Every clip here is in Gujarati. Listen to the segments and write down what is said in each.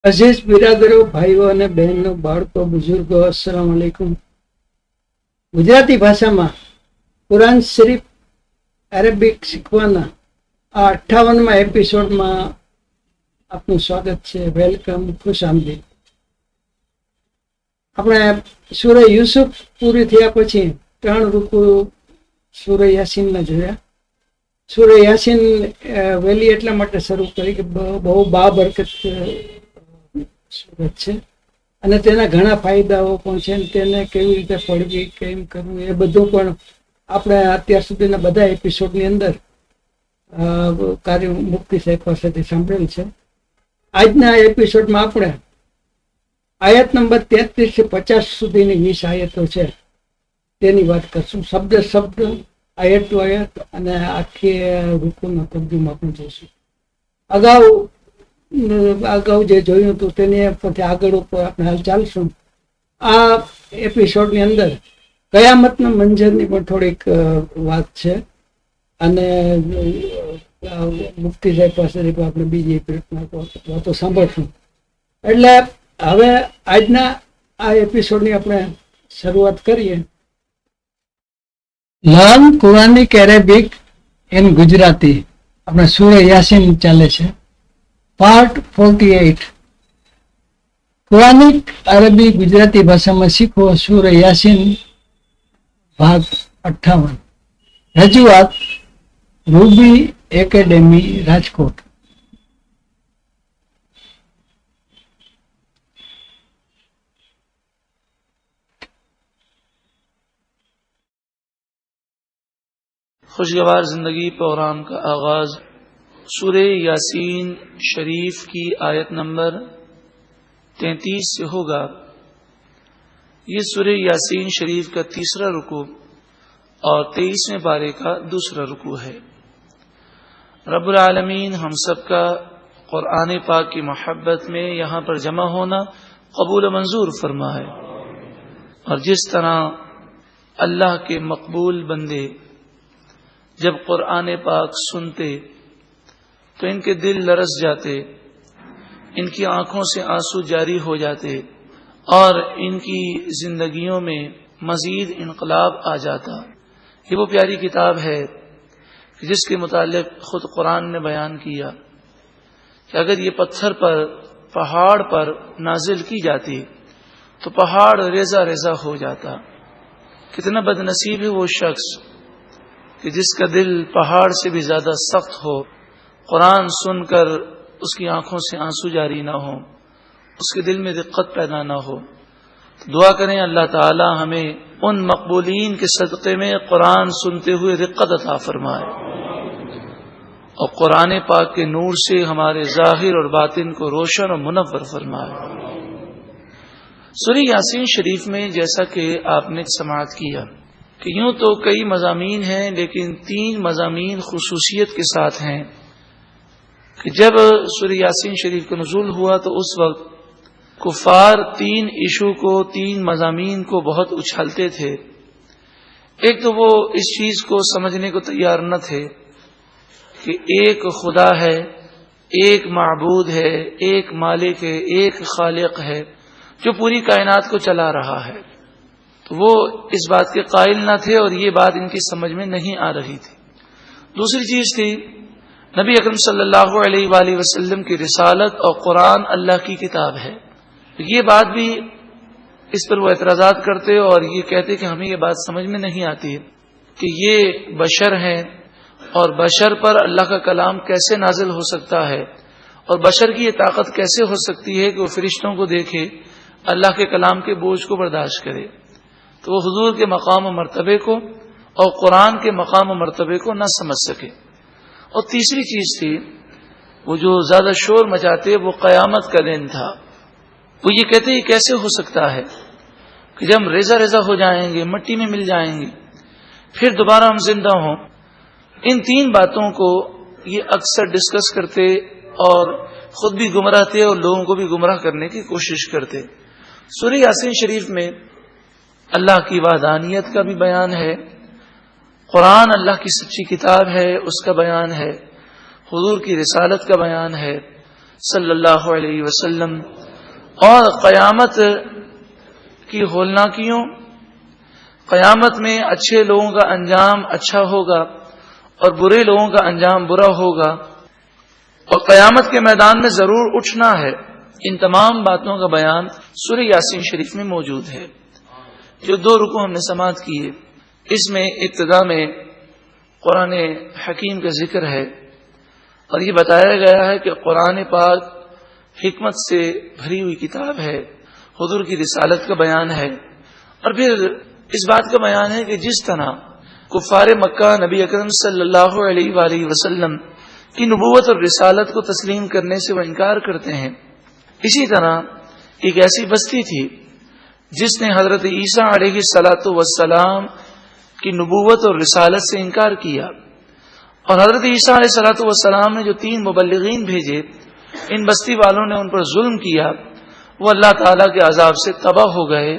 અઝીઝ બિરાદરો, ભાઈઓ અને બહેનો, બાળકો, બુઝુર્ગો, અસ્સલામ વાલેકુમ. ગુજરાતી ભાષામાં કુરાન શરીફ અરેબિક શીખવાના આ 58મા એપિસોડમાં આપનું સ્વાગત છે. વેલકમ, ખુશ આમદીદ. આપણે સૂરહ યુસુફ પૂરી થયા પછી 3 રૂકુ સૂરહ યાસીનના જોયા. સૂરહ યાસીન વહેલી એટલા માટે શરૂ કરી કે બહુ બાબરકત સૂરત છે અને તેના ઘણા ફાયદાઓ પણ છે. તેને કેવી રીતે પડવી, કેમ કરવું, એ બધું પણ આપણે અત્યાર સુધીના બધા એપિસોડની અંદર કાર્ય મુક્તિ સાહેબ પાસેથી સાંભળેલ છે. આજના એપિસોડમાં આપણે આયત નંબર 33 થી 50 સુધીની 20 આયતો છે તેની વાત કરશું, શબ્દ શબ્દ, આયત ટુ આયત, અને આખી રૂકુનો તર્જુમો આપણે જોઈશું. અગાઉ જે જોયું હતું તેની પછી આગળ ઉપર આપણે હાલ ચાલશું. આ એપિસોડની અંદર કયામતના મંજરની પણ થોડીક વાત છે અને મુફ્તી સાહેબ પાસેથી પણ આપણે બીજી વાતો સાંભળશું. એટલે હવે આજના આ એપિસોડની આપણે શરૂઆત કરીએ. Learn Quranic Arabic in Gujarati. આપણે સૂરહ યાસીન ચાલે છે, પાર્ટ 48. કુરાનિક અરબી ગુજરાતી ભાષામાં શીખવો, સૂરહ યાસીન, ભાગ 58. રજૂઆત રૂબી એકેડેમી, રાજકોટ. خوشگوار زندگی پروگرام کا آغاز سورہ یاسین شریف کی آیت نمبر 33 سے ہوگا. یہ سورہ یاسین شریف کا تیسرا رکوع اور 23ویں پارے کا دوسرا رکوع ہے. رب العالمین ہم سب کا قرآن پاک کی محبت میں یہاں پر جمع ہونا قبول منظور فرمائے، اور جس طرح اللہ کے مقبول بندے جب قرآن پاک سنتے تو ان کے دل لرز جاتے، ان کی آنکھوں سے آنسو جاری ہو جاتے اور ان کی زندگیوں میں مزید انقلاب آ جاتا. یہ وہ پیاری کتاب ہے کہ جس کے متعلق خود قرآن نے بیان کیا کہ اگر یہ پتھر پر، پہاڑ پر نازل کی جاتی تو پہاڑ ریزہ ریزہ ہو جاتا. کتنا بد نصیب ہے وہ شخص کہ جس کا دل پہاڑ سے بھی زیادہ سخت ہو، قرآن سن کر اس کی آنکھوں سے آنسو جاری نہ ہو، اس کے دل میں رقت پیدا نہ ہو. دعا کریں اللہ تعالی ہمیں ان مقبولین کے صدقے میں قرآن سنتے ہوئے رقت عطا فرمائے اور قرآن پاک کے نور سے ہمارے ظاہر اور باطن کو روشن اور منور فرمائے. سورہ یاسین شریف میں جیسا کہ آپ نے سماعت کیا کہ یوں تو کئی مضامین ہیں، لیکن 3 مضامین خصوصیت کے ساتھ ہیں کہ جب سورہ یاسین شریف کا نزول ہوا تو اس وقت کفار 3 ایشو کو، 3 مضامین کو بہت اچھالتے تھے. ایک تو وہ اس چیز کو سمجھنے کو تیار نہ تھے کہ ایک خدا ہے، ایک معبود ہے، ایک مالک ہے، ایک خالق ہے جو پوری کائنات کو چلا رہا ہے. تو وہ اس بات کے قائل نہ تھے اور یہ بات ان کی سمجھ میں نہیں آ رہی تھی. دوسری چیز تھی نبی اکرم صلی اللہ علیہ وآلہ وسلم کی رسالت اور قرآن اللہ کی کتاب ہے. یہ بات بھی اس پر وہ اعتراضات کرتے اور یہ کہتے کہ ہمیں یہ بات سمجھ میں نہیں آتی کہ یہ بشر ہیں اور بشر پر اللہ کا کلام کیسے نازل ہو سکتا ہے، اور بشر کی یہ طاقت کیسے ہو سکتی ہے کہ وہ فرشتوں کو دیکھے، اللہ کے کلام کے بوجھ کو برداشت کرے. تو وہ حضور کے مقام و مرتبے کو اور قرآن کے مقام و مرتبے کو نہ سمجھ سکے. اور تیسری چیز تھی وہ جو زیادہ شور مچاتے وہ قیامت کا دن تھا. وہ یہ کہتے یہ کیسے ہو سکتا ہے کہ جب ہم ریزہ ریزہ ہو جائیں گے، مٹی میں مل جائیں گے، پھر دوبارہ ہم زندہ ہوں. ان 3 باتوں کو یہ اکثر ڈسکس کرتے اور خود بھی گمراہ تھے اور لوگوں کو بھی گمراہ کرنے کی کوشش کرتے. سورہ یاسین شریف میں اللہ کی وحدانیت کا بھی بیان ہے، قرآن اللہ کی سچی کتاب ہے اس کا بیان ہے، حضور کی رسالت کا بیان ہے، صلی اللہ علیہ وسلم اور قیامت کی ہولناکیوں، قیامت میں اچھے لوگوں کا انجام اچھا ہوگا اور برے لوگوں کا انجام برا ہوگا، اور قیامت کے میدان میں ضرور اٹھنا ہے، ان تمام باتوں کا بیان سورہ یاسین شریف میں موجود ہے۔ جو 2 رکوع ہم نے سماعت کیے، اس میں ابتدا میں قرآن حکیم کا ذکر ہے، اور یہ بتایا گیا ہے کہ قرآن پاک حکمت سے بھری ہوئی کتاب ہے، حضور کی رسالت کا بیان ہے، اور پھر اس بات کا بیان ہے کہ جس طرح کفار مکہ نبی اکرم صلی اللہ علیہ وآلہ وسلم کی نبوت اور رسالت کو تسلیم کرنے سے وہ انکار کرتے ہیں، اسی طرح ایک ایسی بستی تھی جس نے حضرت عیسیٰ علیہ الصلاۃ والسلام کی نبوت اور رسالت سے انکار کیا، اور حضرت عیسیٰ علیہ الصلاۃ والسلام نے جو 3 مبلغین بھیجے، ان بستی والوں نے ان پر ظلم کیا، وہ اللہ تعالیٰ کے عذاب سے تباہ ہو گئے۔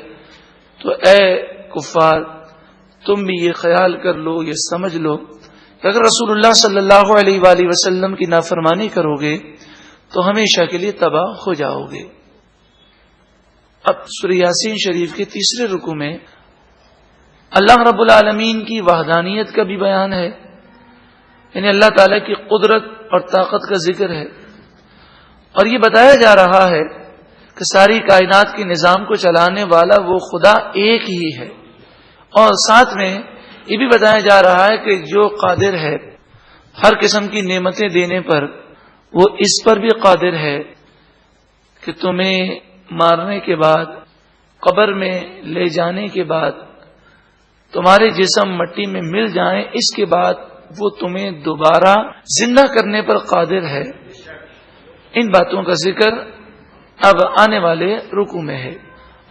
تو اے کفار، تم بھی یہ خیال کر لو، یہ سمجھ لو کہ اگر رسول اللہ صلی اللہ علیہ وآلہ وسلم کی نافرمانی کرو گے تو ہمیشہ کے لیے تباہ ہو جاؤ گے۔ اب سورہ یاسین شریف کے 3 رکوع میں اللہ رب العالمین کی وحدانیت کا بھی بیان ہے، یعنی اللہ تعالیٰ کی قدرت اور طاقت کا ذکر ہے، اور یہ بتایا جا رہا ہے کہ ساری کائنات کے نظام کو چلانے والا وہ خدا ایک ہی ہے، اور ساتھ میں یہ بھی بتایا جا رہا ہے کہ جو قادر ہے ہر قسم کی نعمتیں دینے پر، وہ اس پر بھی قادر ہے کہ تمہیں مارنے کے بعد، قبر میں لے جانے کے بعد، تمہارے جسم مٹی میں مل جائیں، اس کے بعد وہ تمہیں دوبارہ زندہ کرنے پر قادر ہے۔ ان باتوں کا ذکر اب آنے والے رکوع میں ہے،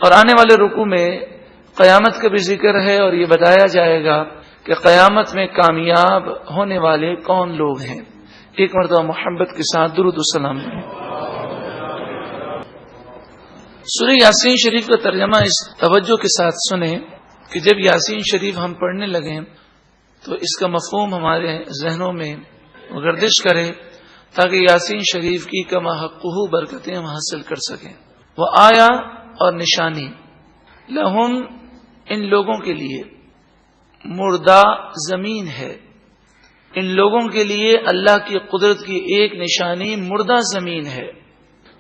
اور آنے والے رکوع میں قیامت کا بھی ذکر ہے، اور یہ بتایا جائے گا کہ قیامت میں کامیاب ہونے والے کون لوگ ہیں۔ ایک مرتبہ محبت کے ساتھ درود و سلام ہے۔ سورہ یاسین شریف کا ترجمہ اس توجہ کے ساتھ سنیں کہ جب یاسین شریف ہم پڑھنے لگیں تو اس کا مفہوم ہمارے ذہنوں میں گردش کرے، تاکہ یاسین شریف کی کما حقہ برکتیں ہم حاصل کر سکیں۔ وہ آیا اور نشانی لہم، ان لوگوں کے لیے مردہ زمین ہے، ان لوگوں کے لیے اللہ کی قدرت کی ایک نشانی مردہ زمین ہے،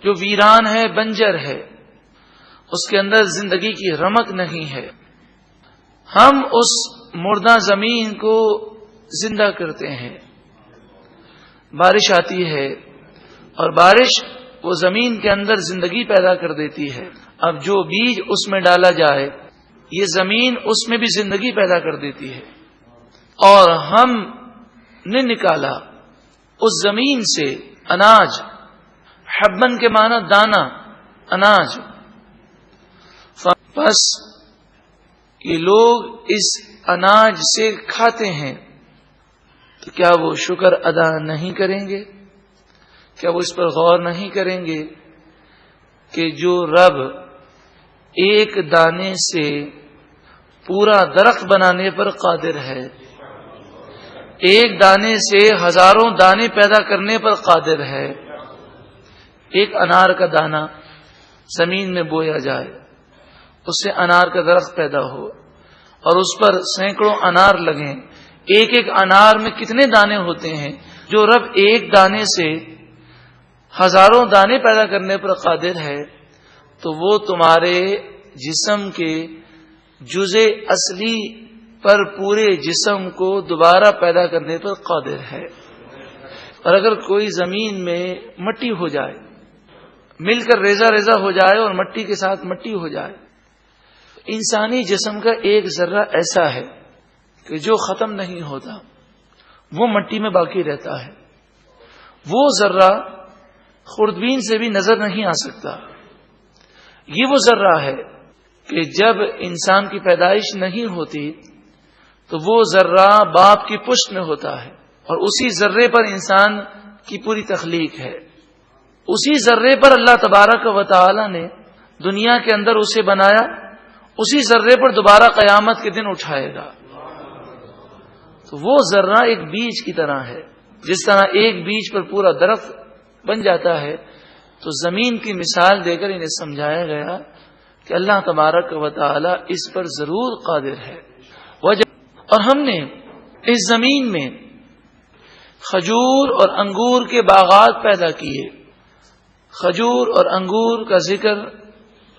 جو ویران ہے، بنجر ہے، اس کے اندر زندگی کی رمق نہیں ہے۔ ہم اس مردہ زمین کو زندہ کرتے ہیں، بارش آتی ہے اور بارش وہ زمین کے اندر زندگی پیدا کر دیتی ہے۔ اب جو بیج اس میں ڈالا جائے، یہ زمین اس میں بھی زندگی پیدا کر دیتی ہے، اور ہم نے نکالا اس زمین سے اناج، حبن کے معنی دانا، اناج، بس یہ لوگ اس اناج سے کھاتے ہیں، تو کیا وہ شکر ادا نہیں کریں گے؟ کیا وہ اس پر غور نہیں کریں گے کہ جو رب ایک دانے سے پورا درخت بنانے پر قادر ہے، ایک دانے سے ہزاروں دانے پیدا کرنے پر قادر ہے، ایک انار کا دانہ زمین میں بویا جائے، اس سے انار کا درخت پیدا ہو اور اس پر سینکڑوں انار لگیں، ایک ایک انار میں کتنے دانے ہوتے ہیں؟ جو رب ایک دانے سے ہزاروں دانے پیدا کرنے پر قادر ہے، تو وہ تمہارے جسم کے جزء اصلی پر پورے جسم کو دوبارہ پیدا کرنے پر قادر ہے۔ اور اگر کوئی زمین میں مٹی ہو جائے، مل کر ریزہ ریزہ ہو جائے اور مٹی کے ساتھ مٹی ہو جائے، انسانی جسم کا ایک ذرہ ایسا ہے کہ جو ختم نہیں ہوتا، وہ مٹی میں باقی رہتا ہے، وہ ذرہ خوردبین سے بھی نظر نہیں آ سکتا۔ یہ وہ ذرہ ہے کہ جب انسان کی پیدائش نہیں ہوتی تو وہ ذرہ باپ کی پشت میں ہوتا ہے، اور اسی ذرے پر انسان کی پوری تخلیق ہے، اسی ذرے پر اللہ تبارک و تعالی نے دنیا کے اندر اسے بنایا، اسی ذرے پر دوبارہ قیامت کے دن اٹھائے گا۔ تو وہ ذرہ ایک بیج کی طرح ہے، جس طرح ایک بیج پر پورا درخت بن جاتا ہے، تو زمین کی مثال دے کر انہیں سمجھایا گیا کہ اللہ تبارک و تعالی اس پر ضرور قادر ہے. اور ہم نے اس زمین میں کھجور اور انگور کے باغات پیدا کیے. کھجور اور انگور کا ذکر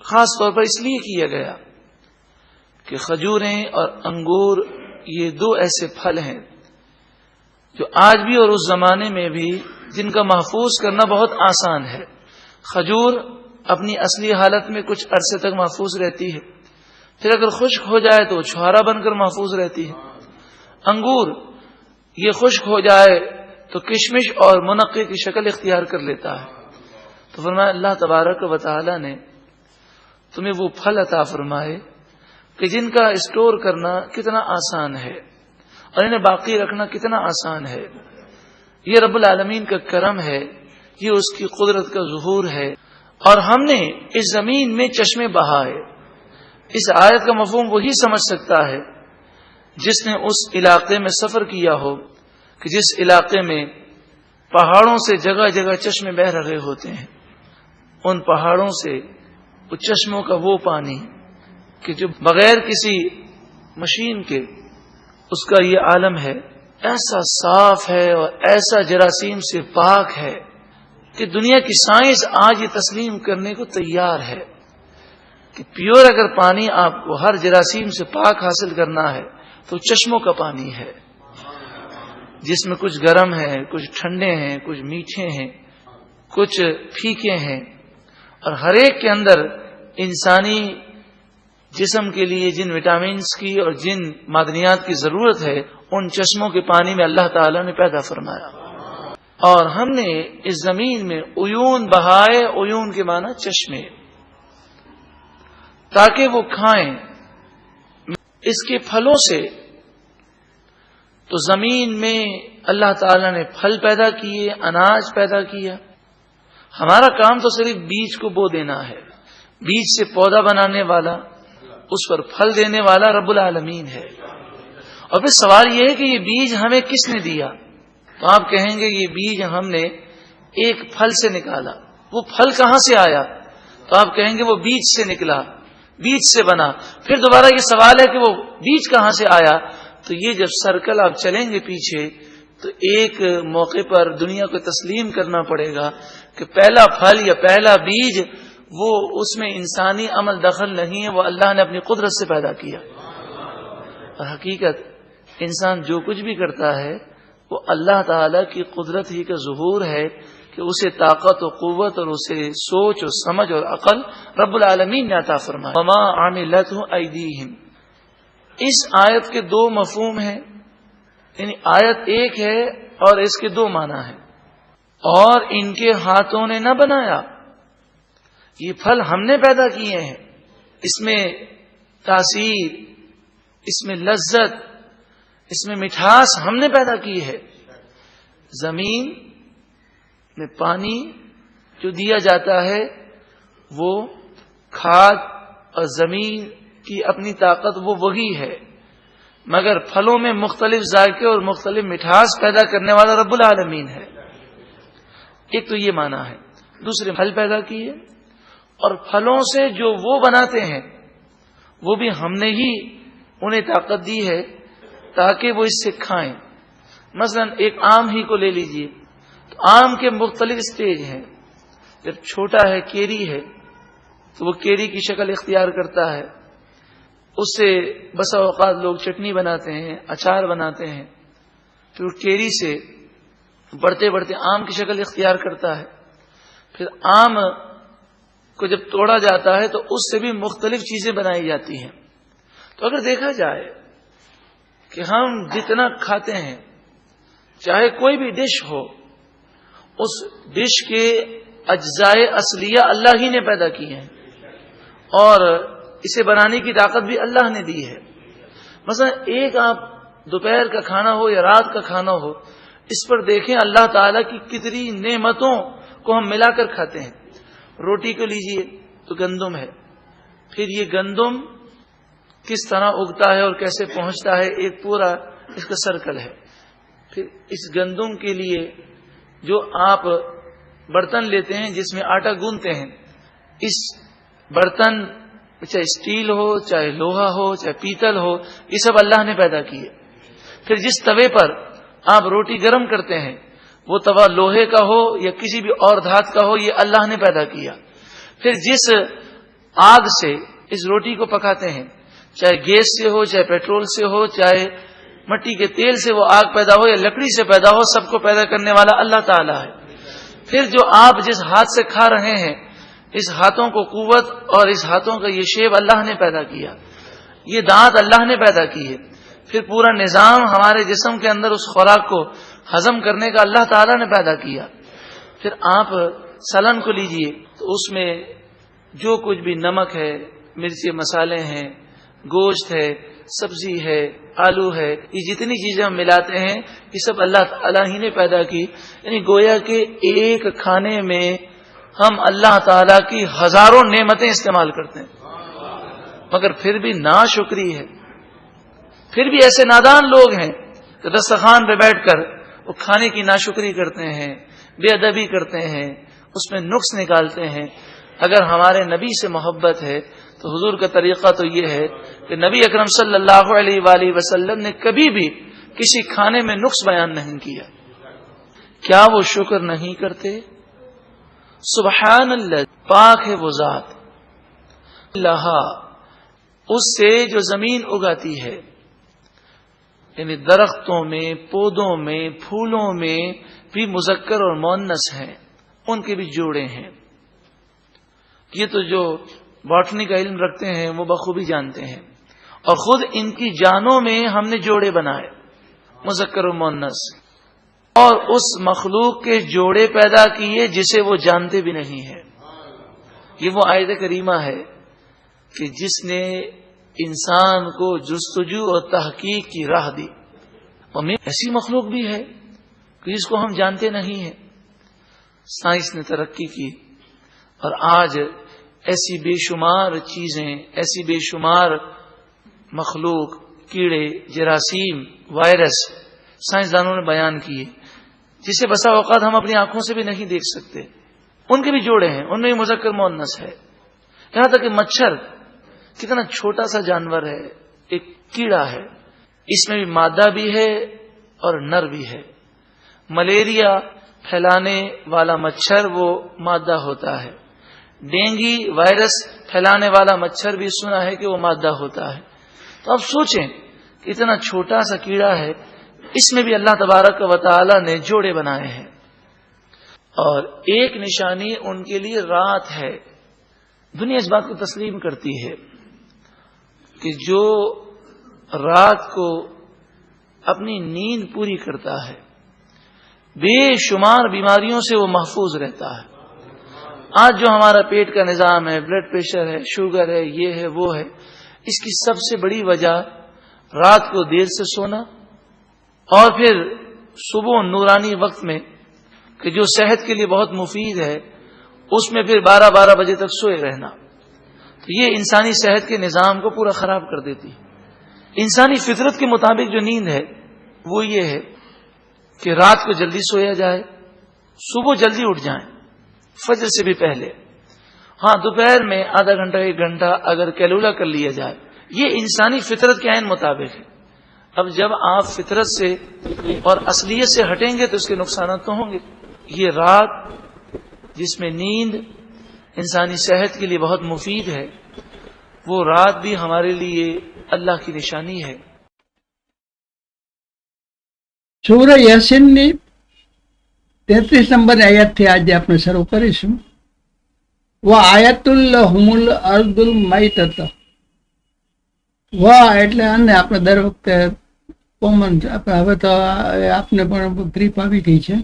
خاص طور پر اس لیے کیا گیا کہ کھجوریں اور انگور یہ دو ایسے پھل ہیں جو آج بھی اور اس زمانے میں بھی جن کا محفوظ کرنا بہت آسان ہے. کھجور اپنی اصلی حالت میں کچھ عرصے تک محفوظ رہتی ہے، پھر اگر خشک ہو جائے تو چھوارا بن کر محفوظ رہتی ہے. انگور یہ خشک ہو جائے تو کشمش اور منقے کی شکل اختیار کر لیتا ہے. تو فرمایا اللہ تبارک و تعالی نے تمہیں وہ پھل عطا فرمائے کہ جن کا اسٹور کرنا کتنا آسان ہے اور انہیں باقی رکھنا کتنا آسان ہے. یہ رب العالمین کا کرم ہے، یہ اس کی قدرت کا ظہور ہے. اور ہم نے اس زمین میں چشمے بہائے. اس آیت کا مفہوم وہی سمجھ سکتا ہے جس نے اس علاقے میں سفر کیا ہو کہ جس علاقے میں پہاڑوں سے جگہ جگہ چشمے بہ رہے ہوتے ہیں. ان پہاڑوں سے وہ چشموں کا وہ پانی کہ جو بغیر کسی مشین کے اس کا یہ عالم ہے، ایسا صاف ہے اور ایسا جراثیم سے پاک ہے کہ دنیا کی سائنس آج یہ تسلیم کرنے کو تیار ہے کہ پیور اگر پانی آپ کو ہر جراثیم سے پاک حاصل کرنا ہے تو چشموں کا پانی ہے، جس میں کچھ گرم ہے، کچھ ٹھنڈے ہیں، کچھ میٹھے ہیں، کچھ پھیکے ہیں، اور ہر ایک کے اندر انسانی جسم کے لیے جن وٹامنس کی اور جن معدنیات کی ضرورت ہے ان چشموں کے پانی میں اللہ تعالی نے پیدا فرمایا. اور ہم نے اس زمین میں عیون بہائے. عیون کے معنی چشمے، تاکہ وہ کھائیں اس کے پھلوں سے. تو زمین میں اللہ تعالی نے پھل پیدا کیے، اناج پیدا کیا. ہمارا کام تو صرف بیج کو بو دینا ہے. بیج سے پودا بنانے والا، اس پر پھل دینے والا رب العالمین ہے. اور پھر سوال یہ ہے کہ یہ بیج ہمیں کس نے دیا؟ تو آپ کہیں گے یہ بیج ہم نے ایک پھل سے نکالا. وہ پھل کہاں سے آیا؟ تو آپ کہیں گے وہ بیج سے نکلا، بیج سے بنا. پھر دوبارہ یہ سوال ہے کہ وہ بیج کہاں سے آیا؟ تو یہ جب سرکل آپ چلیں گے پیچھے تو ایک موقع پر دنیا کو تسلیم کرنا پڑے گا کہ پہلا پھل یا پہلا بیج وہ اس میں انسانی عمل دخل نہیں ہے، وہ اللہ نے اپنی قدرت سے پیدا کیا. اور حقیقت انسان جو کچھ بھی کرتا ہے وہ اللہ تعالی کی قدرت ہی کا ظہور ہے کہ اسے طاقت و قوت اور اسے سوچ و سمجھ اور عقل رب العالمین نے عطا فرمایا. وما عملتہ ایدیہم. اس آیت کے دو مفہوم ہیں، یعنی آیت ایک ہے اور اس کے دو معنی ہیں. اور ان کے ہاتھوں نے نہ بنایا، یہ پھل ہم نے پیدا کیے ہیں. اس میں تاثیر، اس میں لذت، اس میں مٹھاس ہم نے پیدا کی ہے. زمین میں پانی جو دیا جاتا ہے وہ کھاد اور زمین کی اپنی طاقت وہ وہی ہے، مگر پھلوں میں مختلف ذائقے اور مختلف مٹھاس پیدا کرنے والا رب العالمین ہے. ایک تو یہ معنی ہے. دوسرے پھل پیدا کیے اور پھلوں سے جو وہ بناتے ہیں وہ بھی ہم نے ہی انہیں طاقت دی ہے تاکہ وہ اس سے کھائیں. مثلا ایک آم ہی کو لے لیجئے تو آم کے مختلف اسٹیج ہیں. جب چھوٹا ہے، کیری ہے، تو وہ کیری کی شکل اختیار کرتا ہے. اس سے بسا اوقات لوگ چٹنی بناتے ہیں، اچار بناتے ہیں. پھر کیری سے بڑھتے بڑھتے آم کی شکل اختیار کرتا ہے. پھر آم کو جب توڑا جاتا ہے تو اس سے بھی مختلف چیزیں بنائی جاتی ہیں. تو اگر دیکھا جائے کہ ہم جتنا کھاتے ہیں، چاہے کوئی بھی ڈش ہو، اس ڈش کے اجزائے اصلیہ اللہ ہی نے پیدا کی ہیں اور اسے بنانے کی طاقت بھی اللہ نے دی ہے. مثلا ایک آپ دوپہر کا کھانا ہو یا رات کا کھانا ہو، اس پر دیکھیں اللہ تعالیٰ کی کتنی نعمتوں کو ہم ملا کر کھاتے ہیں. روٹی کو لیجئے تو گندم ہے، پھر یہ گندم کس طرح اگتا ہے اور کیسے پہنچتا ہے، ایک پورا اس کا سرکل ہے. پھر اس گندم کے لیے جو آپ برتن لیتے ہیں جس میں آٹا گوندتے ہیں. اس برتن چاہے اسٹیل ہو، چاہے لوہا ہو، چاہے پیتل ہو، یہ سب اللہ نے پیدا کیے. پھر جس توے پر آپ روٹی گرم کرتے ہیں وہ توا لوہے کا ہو یا کسی بھی اور دھات کا ہو، یہ اللہ نے پیدا کیا. پھر جس آگ سے اس روٹی کو پکاتے ہیں، چاہے گیس سے ہو، چاہے پیٹرول سے ہو، چاہے مٹی کے تیل سے وہ آگ پیدا ہو یا لکڑی سے پیدا ہو، سب کو پیدا کرنے والا اللہ تعالیٰ ہے. پھر جو آپ جس ہاتھ سے کھا رہے ہیں، اس ہاتھوں کو قوت اور اس ہاتھوں کا یہ شیپ اللہ نے پیدا کیا، یہ دانت اللہ نے پیدا کی ہے. پھر پورا نظام ہمارے جسم کے اندر اس خوراک کو ہضم کرنے کا اللہ تعالیٰ نے پیدا کیا. پھر آپ سالن کو لیجئے تو اس میں جو کچھ بھی نمک ہے، مرچی مسالے ہیں، گوشت ہے، سبزی ہے، آلو ہے، یہ جتنی چیزیں ہم ملاتے ہیں یہ سب اللہ تعالیٰ ہی نے پیدا کی. یعنی گویا کہ ایک کھانے میں ہم اللہ تعالیٰ کی ہزاروں نعمتیں استعمال کرتے ہیں، مگر پھر بھی ناشکری ہے. پھر بھی ایسے نادان لوگ ہیں کہ دسترخوان پہ بیٹھ کر وہ کھانے کی ناشکری کرتے ہیں، بے ادبی کرتے ہیں، اس میں نقص نکالتے ہیں. اگر ہمارے نبی سے محبت ہے تو حضور کا طریقہ تو یہ ہے کہ نبی اکرم صلی اللہ علیہ وآلہ وسلم نے کبھی بھی کسی کھانے میں نقص بیان نہیں کیا. کیا وہ شکر نہیں کرتے؟ سبحان اللہ، پاک ہے وہ ذات، اللہ اس سے جو زمین اگاتی ہے، یعنی درختوں میں، پودوں میں، پھولوں میں بھی مذکر اور مؤنث ہیں، ان کے بھی جوڑے ہیں. یہ تو جو باٹنی کا علم رکھتے ہیں وہ بخوبی جانتے ہیں. اور خود ان کی جانوں میں ہم نے جوڑے بنائے، مذکر و مؤنث، اور اس مخلوق کے جوڑے پیدا کیے جسے وہ جانتے بھی نہیں ہیں. یہ وہ آیت کریمہ ہے کہ جس نے انسان کو جستجو اور تحقیق کی راہ دی. اور ایسی مخلوق بھی ہے کہ جس کو ہم جانتے نہیں ہیں. سائنس نے ترقی کی اور آج ایسی بے شمار چیزیں، ایسی بے شمار مخلوق، کیڑے، جراثیم، وائرس سائنسدانوں نے بیان کیے جسے بسا اوقات ہم اپنی آنکھوں سے بھی نہیں دیکھ سکتے. ان کے بھی جوڑے ہیں، ان میں بھی مذکر مؤنث ہے. یہاں تک کہ مچھر کتنا چھوٹا سا جانور ہے، ایک کیڑا ہے، اس میں بھی مادہ بھی ہے اور نر بھی ہے. ملیریا پھیلانے والا مچھر وہ مادہ ہوتا ہے. ڈینگی وائرس پھیلانے والا مچھر بھی سنا ہے کہ وہ مادہ ہوتا ہے. تو اب سوچیں کہ اتنا چھوٹا سا کیڑا ہے، اس میں بھی اللہ تبارک و تعالی نے جوڑے بنائے ہیں. اور ایک نشانی ان کے لیے رات ہے. دنیا اس بات کو تسلیم کرتی ہے کہ جو رات کو اپنی نیند پوری کرتا ہے بے شمار بیماریوں سے وہ محفوظ رہتا ہے. آج جو ہمارا پیٹ کا نظام ہے، بلڈ پریشر ہے، شوگر ہے، یہ ہے وہ ہے، اس کی سب سے بڑی وجہ رات کو دیر سے سونا اور پھر صبح نورانی وقت میں کہ جو صحت کے لیے بہت مفید ہے اس میں پھر 12 بجے تک سوئے رہنا. تو یہ انسانی صحت کے نظام کو پورا خراب کر دیتی. انسانی فطرت کے مطابق جو نیند ہے وہ یہ ہے کہ رات کو جلدی سویا جائے، صبح جلدی اٹھ جائیں، فجر سے بھی پہلے. ہاں دوپہر میں آدھا گھنٹہ 1 گھنٹہ اگر کیلولا کر لیا جائے، یہ انسانی فطرت کے عین مطابق ہے. اب جب آپ فطرت سے اور اصلیت سے ہٹیں گے تو اس کے نقصانات تو ہوں گے. یہ رات جس میں نیند انسانی صحت کے لیے بہت مفید ہے، وہ رات بھی ہمارے لیے اللہ کی نشانی ہے. સૂરા યાસીનની 33 નંબર આયાતથી આજે આપણે શરૂ કરીશું. વા આયાતુલ હુમુલ અર્દુલ મૈતત. વા એટલે અને આપણે દર વખતે કોમન હવે તો આપને પણ ગ્રીપ આવી ગઈ છે.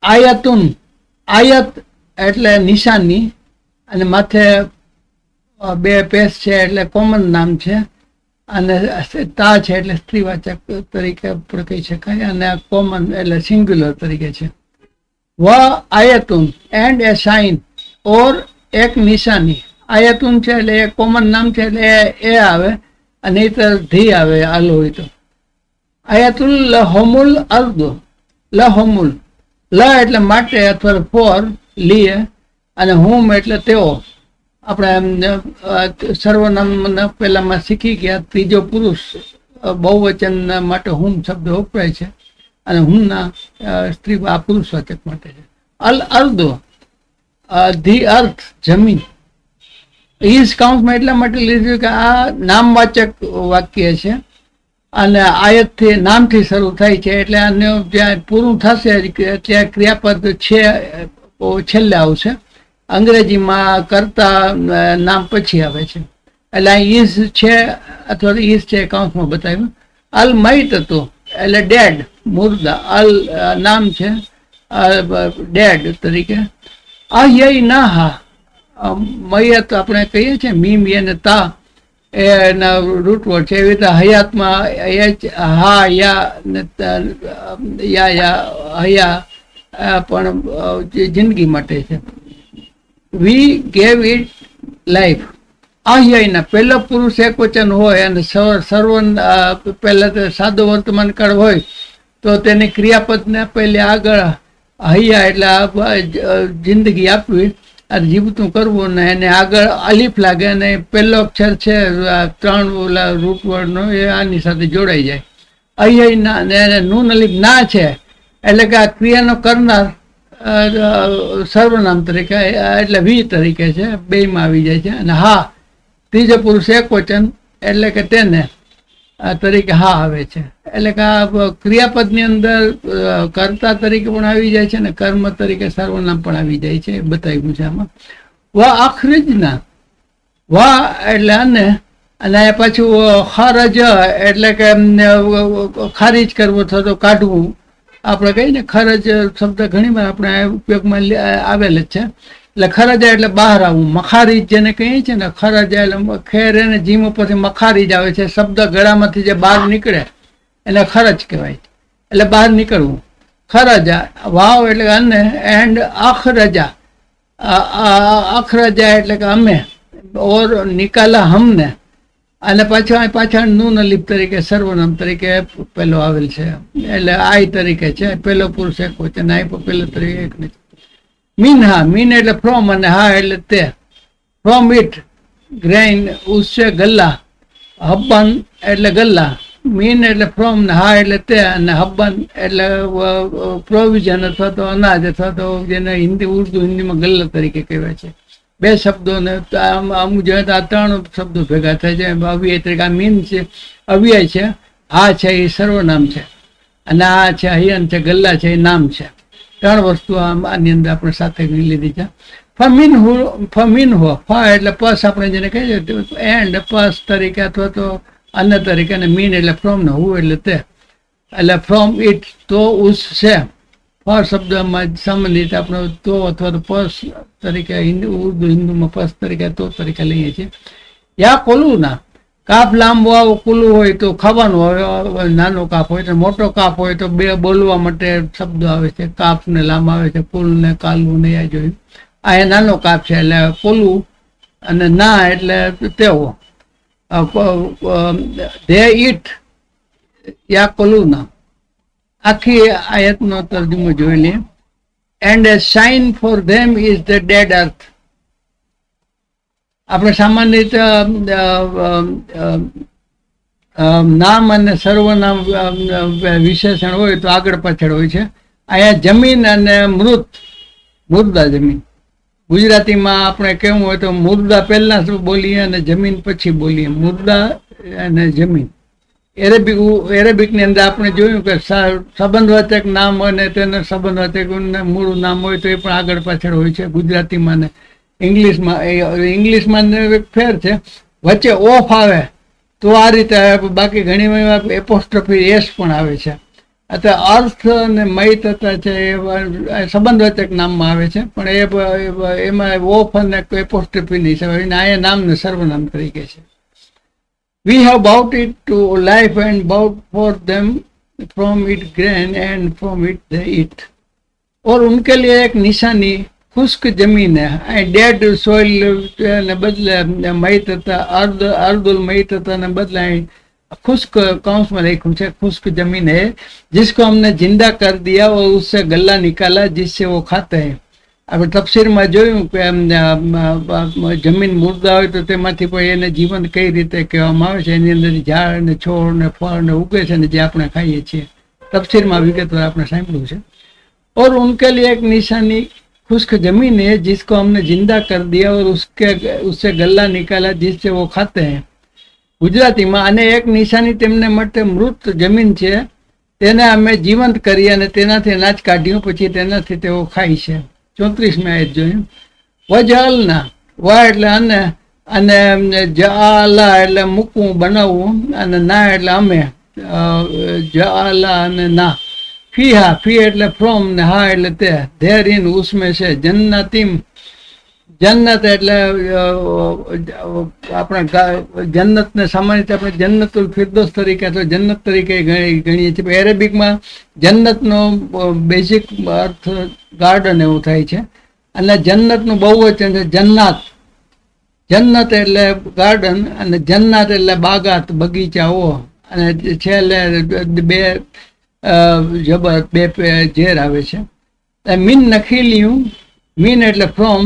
આયાતુન, આયત એટલે નિશાની અને માથે 2 પેસ છે એટલે કોમન નામ છે અને તા છે એટલે સ્ત્રીવાચક તરીકે પણ કહી શકાય અને કોમન એટલે સિંગ્યુલર તરીકે છે. વ આયતુન એન્ડ એ સાઇન ઓર એક નિશાની. આયતુન છે એટલે એ કોમન નામ છે એટલે એ આવે અને એ તો ધી આવે આલો હોય તો. આયતુલ લહોમુલ અર્દ, લહોમુલ લ એટલે માટે અથવા ફોર લીએ, અને હુમ એટલે તેઓ. આપણે સર્વનામ પેલામાં શીખી ગયા, ત્રીજો પુરુષ બહુવચન માટે હુમ શબ્દ વપરાય છે, અને હુમના સ્ત્રી આ પુરુષવાચક માટે છે. અલ અર્ધો, ધી અર્થ, જમીન. ઈઝ કાઉન્સમાં એટલા માટે લીધું કે આ નામવાચક વાક્ય છે, અને આયતથી નામથી શરૂ થાય છે, એટલે આને જ્યાં પૂરું થશે ત્યાં ક્રિયાપદ છે છેલ્લે આવશે. અંગ્રેજીમાં કરતા નામ પછી આવે છે, એટલે આ ઈઝ છે અથવા તો ઈઝ છે કાઉન્સમાં બતાવ્યું. અલ મૈત હતો એટલે ડેડ, મુર્દા. અલ નામ છે ડેડ તરીકે. અહ્યય ના હા, મયત આપણે કહીએ છીએ મીમ અને તા એના રૂટવર્ડ છે, એવી રીતે હયાતમાં હા યા હયા પણ જિંદગી માટે છે. વી ગેવ ઇટ લાઈફ. અહ્યયના પહેલો પુરુષ એક વચન હોય અને સર્વ પહેલા તો સાદો વર્તમાન કાળ હોય તો તેને ક્રિયાપદને પહેલે આગળ હૈયા એટલે જિંદગી આપવી અને જીવતું કરવું, ને એને આગળ અલીફ લાગે અને પહેલો અક્ષર છે 3 ઓલા રૂટ વર્ડનો એ આની સાથે જોડાઈ જાય. અહ્યયના ને નૂન અલીફ ના છે એટલે કે આ ક્રિયાનો કરનાર સર્વનામ તરીકે એટલે વી તરીકે છે, બેમાં આવી જાય છે. અને હા ત્રીજો પુરુષ એક વચન એટલે કે તેને તરીકે હા આવે છે, એટલે કે આ ક્રિયાપદની અંદર કર્તા તરીકે પણ આવી જાય છે અને કર્મ તરીકે સર્વનામ પણ આવી જાય છે, એ બતાવ્યું છે આમાં. વા અખરીજના, વા એટલે અને પાછું ખરજ એટલે કે ખારીજ કરવો અથવા તો કાઢવું. આપણે કહીએ ને ખરજ શબ્દ ઘણી વાર આપણે ઉપયોગમાં આવેલ જ છે, એટલે ખરજા એટલે બહાર આવવું. મખારીજ જેને કહીએ છીએ ને, ખરજા એટલે ખેર એને જીમ ઉપરથી મખારીજ આવે છે, શબ્દ ગળામાંથી જે બહાર નીકળે એને ખરજ કહેવાય, એટલે બહાર નીકળવું. ખરજા, વાવ એટલે અને એન્ડ અખરજા, અખરજા એટલે કે અમે, ઓર નિકાલા હમને, અને પાછળ નૂન અલીફ તરીકે સર્વનામ તરીકે પેલો આવેલ છે, એટલે આઈ તરીકે છે. પેલો પુરુષ એક વચન, આઈ પેલો તરીકે એક નહીં. મીન હા, મીન એટલે ફ્રોમ અને હા એટલે તે. ફ્રોમ ઇટ ગ્રેઇન, ઉસ્સે ગલ્લા, હબ્બન એટલે ગલ્લા. મીન એટલે ફ્રોમ ને હા એટલે તે, અને હબ્બન એટલે પ્રોવિઝન અથવા તો અનાજ અથવા તો જેને હિન્દીમાં ગલ્લા તરીકે કહેવાય છે. બે શબ્દોને અમુક જોઈએ તો આ 3 શબ્દો ભેગા થાય છે. અવ્યય તરીકે આ મીન છે, અવ્યય છે. હા છે એ સર્વનામ છે, અને આ છે હયન છે, ગલ્લા છે એ નામ છે. 3 વસ્તુ આની અંદર આપણે સાથે લીધી છે. ફમીન હો, ફ એટલે પસ આપણે જેને કહીએ એન્ડ પસ તરીકે અથવા તો અન્ય તરીકે, અને મીન એટલે ફ્રોમ ને હું એટલે તે, એટલે ફ્રોમ ઇટ તો ઉસ છે. ફ શબ્દમાં સામાન્ય રીતે આપણે તો અથવા તો પસ તરીકે હિન્દુમાં પસ તરીકે તો તરીકે લઈએ છીએ. યા કોલું ના, કાપ લાંબો આવો કુલું હોય તો ખાવાનું હોય, નાનો કાપ હોય તો મોટો કાપ હોય તો બે બોલવા માટે શબ્દો આવે છે. કાપ ને લાંબા આવે છે, પુલ ને કાલું ને આ જોયું. આ નાનો કાપ છે એટલે કોલું, અને ના એટલે તેઓ. ધે ઇટ યા કોલું ના, આખી આયતનો તર્જુમો જોઈ લઈએ. And a sign for them is the dead earth. આપણે સામાન્ય રીતે નામ અને સર્વનામ વિશેષણ હોય તો આગળ પાછળ હોય છે. અહીંયા જમીન અને મુર્દા જમીન. ગુજરાતીમાં આપણે કેવું હોય તો મુર્દા પહેલા બોલીએ અને જમીન પછી બોલીએ, મુર્દા અને જમીન. એરેબિકની અંદર આપણે જોયું કે સંબંધવાચક નામ હોય ને તેને સંબંધવાચક મૂળ નામ હોય તો એ પણ આગળ પાછળ હોય છે. ગુજરાતીમાં ને ઇંગ્લિશમાં ફેર છે, વચ્ચે ઓફ આવે તો આ રીતે, બાકી ઘણી વાર એપોસ્ટ્રોફી એસ પણ આવે છે. અથવા અર્થ અને મૈતતા છે એ સંબંધવાચક નામમાં આવે છે, પણ એમાં ઓફ અને એપોસ્ટ્રોફી નહીં છે, અહીંયા નામને સર્વનામ તરીકે છે. We have bought it to life and bought for them from it grain and from it they eat. और उनके लिए एक निशानी खुश्क जमीन है. डेड सोइल ने बदले मई तथा अर्दुल मई तथा ने बदले खुश्क कौंस में लिखूं है, खुश्क जमीन है जिसको हमने जिंदा कर दिया और उससे गल्ला निकाला जिससे वो खाते हैं. આપણે તફસીરમાં જોયું કે જમીન મુર્દા હોય તો તેમાંથી પણ એને જીવંત કઈ રીતે કહેવામાં આવે છે, એની અંદર ઝાડ ને છોડ ને ફળ ને ઉગે છે ને જે આપણે ખાઈએ છીએ. તફસીરમાં વિગતવાર આપણે સાંભળ્યું છે. और उनके लिए एक निशानी खुश्क जमीन है जिसको हमने जिंदा कर दिया और उससे गल्ला निकाला जिससे वो खाते हैं. ગુજરાતીમાં અને એક નિશાની તેમને માટે મૃત જમીન છે, તેને અમે જીવંત કરી અને તેનાથી અનાજ કાઢ્યું, પછી તેનાથી તેઓ ખાય છે. 34મી આયત જોયું. વજઅલના, વા એટલે અને જઆલા એટલે મૂકવું, બનાવવું, અને ના એટલે અમે, જઆલા અને ના. ફીહા, ફી એટલે ફ્રોમ ને હા એટલે તે, ધેર ઇન ઉસમે છે. જન્નતીમ, જન્નત એટલે આપણે જન્નતને સામાન્ય રીતે આપણે જન્નતુલ ફિરદોસ તરીકે અથવા જન્નત તરીકે ગણીએ છીએ. એરેબિકમાં જન્નતનો બેઝિક અર્થ ગાર્ડન એવું થાય છે, અને જન્નતનું બહુવચન છે જન્નાત. જન્નત એટલે ગાર્ડન અને જન્નાત એટલે બાગાત, બગીચાઓ. અને છેલ્લે બે જબર બે ઝેર આવે છે. મીન નખીલિયું, મીન એટલે ફ્રોમ,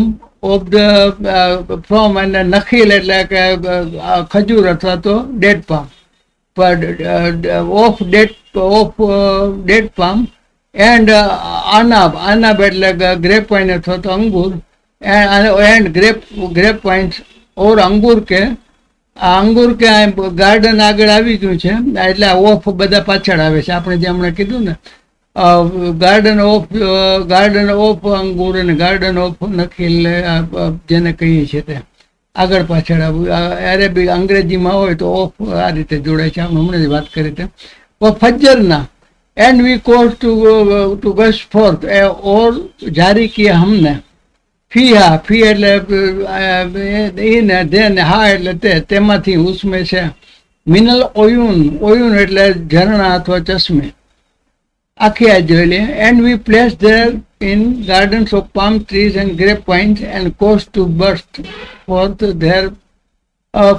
ઓફ ધ ફ્રોમ, અને નખીલ એટલે કે ખજૂર અથવા તો date palm, of date palm. And આનાબ, આનાબ એટલે ગ્રેપ વાઇન અથવા તો અંગૂર. એન્ડ ગ્રેપ વાઇન્સ ઓર અંગૂર કે, આ અંગૂર કે ગાર્ડન આગળ આવી ગયું છે એટલે ઓફ બધા પાછળ આવે છે. આપણે જે હમણાં કીધું ને ગાર્ડન ઓફ અંગૂર અને ગાર્ડન ઓફ નખીલ જેને કહીએ છીએ તે આગળ પાછળ. અરેબિક અંગ્રેજીમાં હોય તો ઓફ આ રીતે જોડાય છે, આપણે હમણાં જ વાત કરી તેમ. ફજ્જરના, and we cause to gush forth, ઓર જારી કિયા હમને. ફીહા, ફી એટલે ઈને, ધે ને હા એટલે તે, તેમાંથી ઉસમે છે. મિનલ ઓયુન, ઓયુન એટલે ઝરણા અથવા ચશ્મે. આખી આ જોઈ લે. And we place there in gardens of palm trees and grape vines and cause to burst forth there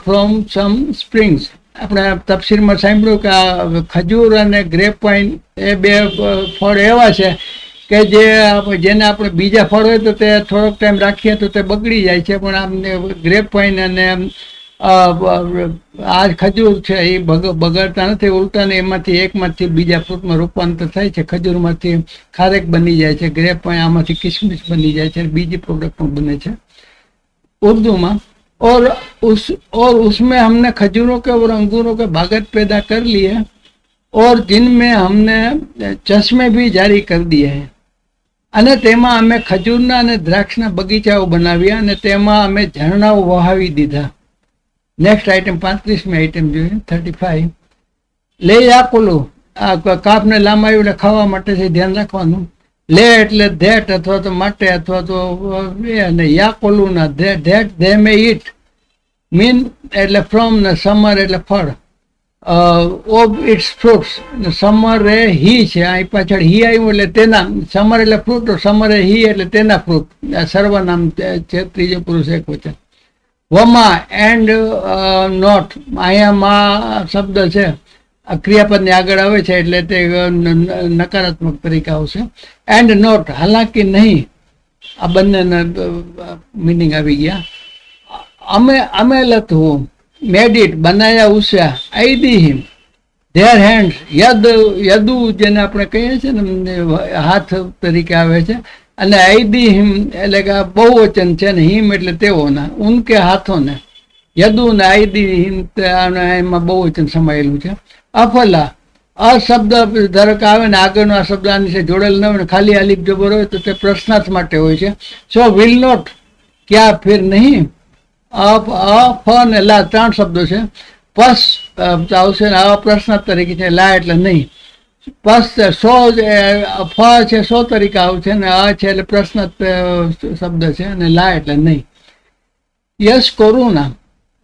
from some springs. આપણે તફસીરમાં સાંભળ્યું કે આ ખજૂર અને ગ્રેપ વાઇન એ બે ફળ એવા છે કે જેને આપણે બીજા ફળ હોય તો તે થોડોક ટાઈમ રાખીએ તો તે બગડી જાય છે, પણ આમ ગ્રેપ વાઇન અને આ ખજૂર છે એ બગડતા નથી, ઉલટાને એમાંથી એકમાંથી બીજા ફ્રૂટમાં રૂપાંતર થાય છે. ખજૂરમાંથી ખારેક બની જાય છે, ગ્રેપ વાઇન આમાંથી કિશમિશ બની જાય છે, બીજી પ્રોડક્ટ પણ બને છે ઉર્દુમાં. और उसमें हमने खजूरों के और अंगूरों के बागत पैदा कर लिए और जिनमें हमने चश्मे भी जारी कर दिए हैं. અને તેમાં અમે ખજૂરના અને દ્રાક્ષના બગીચાઓ બનાવ્યા અને તેમાં અમે ઝરણાઓ વહાવી દીધા. નેક્સ્ટ આઈટમ 35મી આઈટમ જોઈએ 35. લે યાકુલુ, આ કાપને લાંબાયું એટલે ખાવા માટે છે, ધ્યાન રાખવાનું. લે એટલે ધેટ અથવા તો માટે અથવા તો અને યાકુલુના ધેટ ધે મે ઈટ. મીન એટલે ફ્રોમ ને સમર એટલે ફળ. ઓફ ઇટ્સ ફ્રૂટ્સ, સમર એ હી છે, અહીં પાછળ હી આવ્યું એટલે તેના. સમર એટલે ફ્રૂટ, સમર એ હી એટલે તેના ફ્રૂટ, સર્વનામ છે, ત્રીજો પુરુષ એક વચન. વમા એન્ડ નોટ, અહીંયા માં શબ્દ છે ક્રિયાપદની આગળ આવે છે એટલે તે નકારાત્મક તરીકે આવશે. એન્ડ નોટ, હાલાકી નહીં, આ બંનેના મિનિંગ આવી ગયા. અમે લથવું, મેડિટ બનાયા ઉસ્યા, આઈદીહિમ ધેર હેન્ડ્સ, યદુ જેને આપણે કહીએ છીએ ને હાથ તરીકે આવે છે, અને આઈદીહિમ એટલે કે બહુવચન છે ને હિમ એટલે તેઓના, ઉનકે હાથોને. યદુ ને આઈદીહિમ એમાં બહુવચન સમાયેલું છે. અફલા, આ શબ્દ ધારો કે આવે ને આગળનો આ શબ્દ આની સાથે જોડેલ ન હોય ને ખાલી અલીફ જબર હોય તો તે પ્રશ્નાર્થ માટે હોય છે. સો વિલ નોટ, ક્યાં ફેર નહીં. ફ ને લા 3 શબ્દો છે. પસ આવશે ને આવા પ્રશ્નાર્થ તરીકે છે, લા એટલે નહીં. પસ સો ફ છે 100 તરીકે આવશે ને આ છે એટલે પ્રશ્નાર્થ શબ્દ છે, અને લા એટલે નહીં. યશ કોરુના,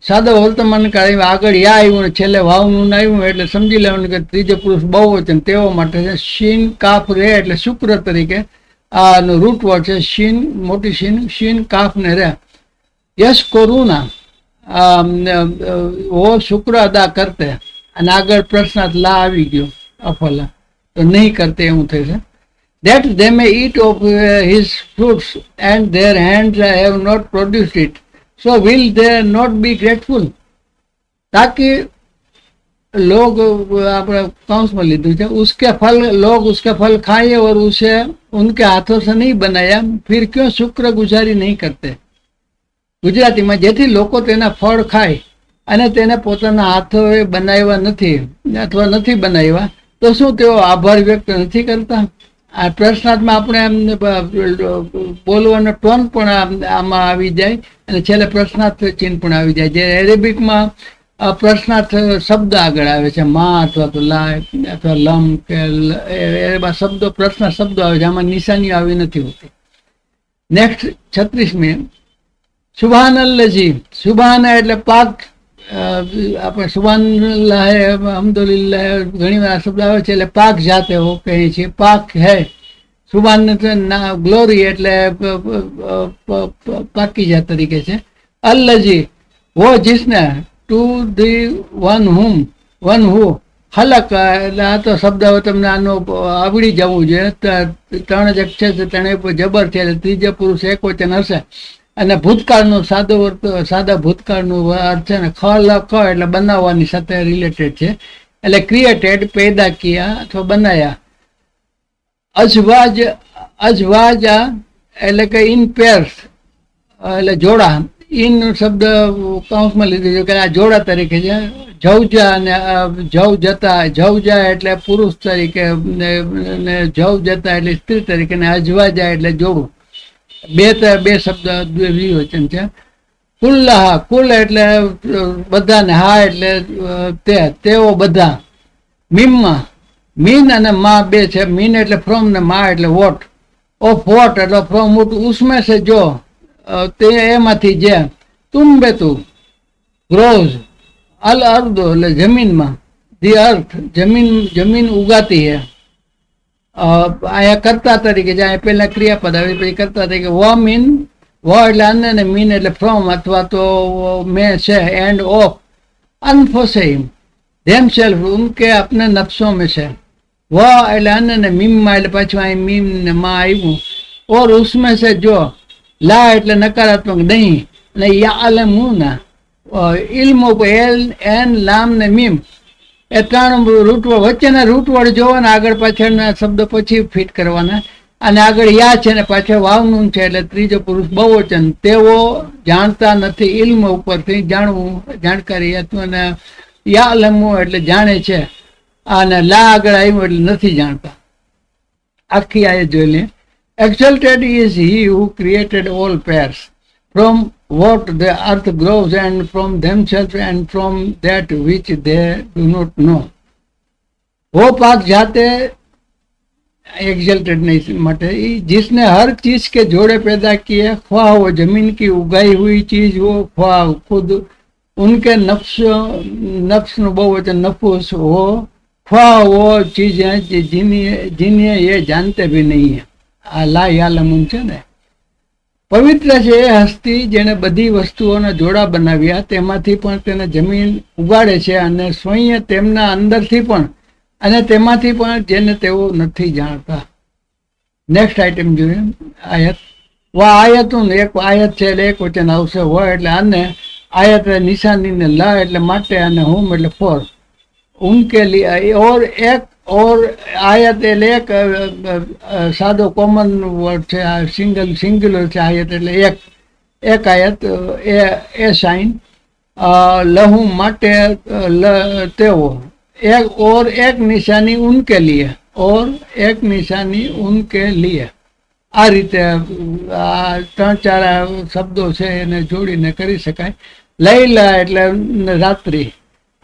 સાદો વર્તમાન કાળ આગળ યા આવ્યું ને છેલ્લે વાવનું આવ્યું એટલે સમજી લેવાનું કે ત્રીજો પુરુષ બહુવચન તેઓ માટે છે. શીન કાફ રે એટલે શુક્ર તરીકે આનું રૂટ વર્ડ છે. શીન મોટી શીન કાફ ને રે. યશ કોરુના, वो शुक्र अदा करते, અને આગળ પ્રશ્નાર્થ લા આવી ગયો અફલા, તો નહીં કરતે એવું થશે. That they may eat of his fruits and their hands have not produced it, so will they not be grateful. ताकि लोग, આપણે કૌંસમાં લીધું છે, उसके फल लोग उसका फल खाए और उसे उनके हाथों से नहीं बनाया, फिर क्यों शुक्र गुजारी नहीं करते. ગુજરાતીમાં જેથી લોકો તેના ફળ ખાય અને તેને પોતાના હાથોએ બનાવ્યા નથી અથવા નથી બનાવ્યા, તો શું તેઓ આભાર વ્યક્ત નથી કરતા. આ પ્રશ્નાર્થમાં આપણે એમને બોલવાનો ટોન પણ આમાં આવી જાય અને છેલ્લે પ્રશ્નાર્થ ચિહ્ન પણ આવી જાય. જે એરેબિકમાં પ્રશ્નાર્થ શબ્દ આગળ આવે છે, માં અથવા તો લા અથવા લમ કે એવા શબ્દો, પ્રશ્ન શબ્દો આવે છે, આમાં નિશાનીઓ આવી નથી હોતી. નેક્સ્ટ 36મી, સુબહાનલ્લાજી. સુબહાના એટલે પાક. આપણે સુબહાનલ્લાહ અલ્હમ્દુલિલ્લાહ ઘણી વાર શબ્દ આવે છે, એટલે પાક જાતે હો કહીએ છીએ, પાક હૈ. સુબહાન ગ્લોરી એટલે પાકીજા તરીકે છે. અલ્લાજી વો જિસને, ટુ ધી વન હુ ખલક, એટલે આ તો શબ્દ હવે તમને આનો આવડી જવું જોઈએ. 3 જ અક્ષર છે, 3 જબર છે, એટલે ત્રીજો પુરુષ એકવચન હશે. અને ભૂતકાળનું સાદા ભૂતકાળનું અર્થ છે ને ખલક એટલે બનાવવાની સાથે રિલેટેડ છે, એટલે ક્રિએટેડ, પેદા કિયા અથવા બનાયા. અજવાજા એટલે કે ઇન પેર્સ એટલે જોડા. ઇન શબ્દ કૌંસમાં લીધું છે કે આ જોડા તરીકે છે. જવજા અને જવ જતા, જવજા એટલે પુરુષ તરીકે ને જવ જતા એટલે સ્ત્રી તરીકે, ને અજવાજા એટલે જોડું. બે શબ્દ દ્વિવચન છે. કુલ્લાહ, કુલ એટલે બધા ને હા એટલે તેઓ બધા. મીમમાં મીન અને માં બે છે. મીન એટલે ફ્રોમ ને માં એટલે વોટ. ઓફ વોટ એટલે ફ્રોમ વોટ. ઉસમે સે જો, તે એમાંથી જે. તુમ બે તું ગ્રોઝ. અલ અર્દો એટલે જમીનમાં. ધી અર્થ જમીન ઉગાતી હે. અહીંયા કર્તા તરીકે છે, અહીંયા પહેલા ક્રિયાપદ આવે પછી કર્તા તરીકે. વ મીન, વ એટલે અન્ય ને મીન એટલે ફ્રોમ અથવા તો મે છે. એન્ડ ઓફ અનફોસેમ ધેમ સેલ્ફ ઉનકે अपने नफ्सों में છે. વ એટલે અન્ય ને મીમમાં એટલે પાછું અહીં મીમ ને માં આવ્યું. ઓર ઉસમે છે જો. લા એટલે નકારાત્મક નહીં, અને યાલમું ના ઇલ્મ એલ એન લામ ને મીમ એ 3 રૂટવર્ડ, વચ્ચેના રૂટવર્ડ જોવાના, આગળ પાછળના શબ્દ પછી ફિટ કરવાના. અને આગળ યા છે ને પાછળ વાવનું છે, એટલે ત્રીજો પુરુષ બહુવચન. તેઓ જાણતા નથી, ઇલ્મ ઉપરથી જાણવું, જાણકારી હતું. અને યા લમવું એટલે જાણે છે, અને લા આગળ આવ્યું એટલે નથી જાણતા. આખી આયત જોઈ લે. Exalted is he who created all pairs, from what the earth grows and from themselves and from that which they do not know. वो पाक जाते एग्जल्टेड नहीं मटे, जिसने हर चीज के जोड़े पैदा किए, ख्वाह वो जमीन की उगाई हुई चीज हो, ख्वाह खुद उनके नफ्स बहुवचन नफूस हो, ख्वाह वो चीजें जिन्हें ये जानते भी नहीं है. આ લા યાલમુન છે ને. પવિત્ર છે એ હસ્તી જેને બધી વસ્તુઓના જોડા બનાવ્યા, તેમાંથી પણ તેને જમીન ઉગાડે છે, અને સ્વયં તેમના અંદરથી પણ અને તેમાંથી પણ જેને તેઓ નથી જાણતા. નેક્સ્ટ આઈટમ જોઈએ, આયત. વા આયતું, એક આયત છે એટલે એક વચન આવશે. વ એટલે આને, આયત એટલે નિશાનીને, લા એટલે માટે, અને હુમ એટલે ફોર. ઉનકે लिए और एक और आयत એટલે એક સાદો કોમન વર્ડ છે, સિંગ્યુલર છે આયત એટલે એક આયત. એ સાઇન લહુ માટે તેઓ. एक और एक निशानी उनके लिए, और एक निशानी उनके लिए. આ રીતે આ 3-4 શબ્દો છે એને જોડીને કરી શકાય. લૈલા એટલે રાત્રિ.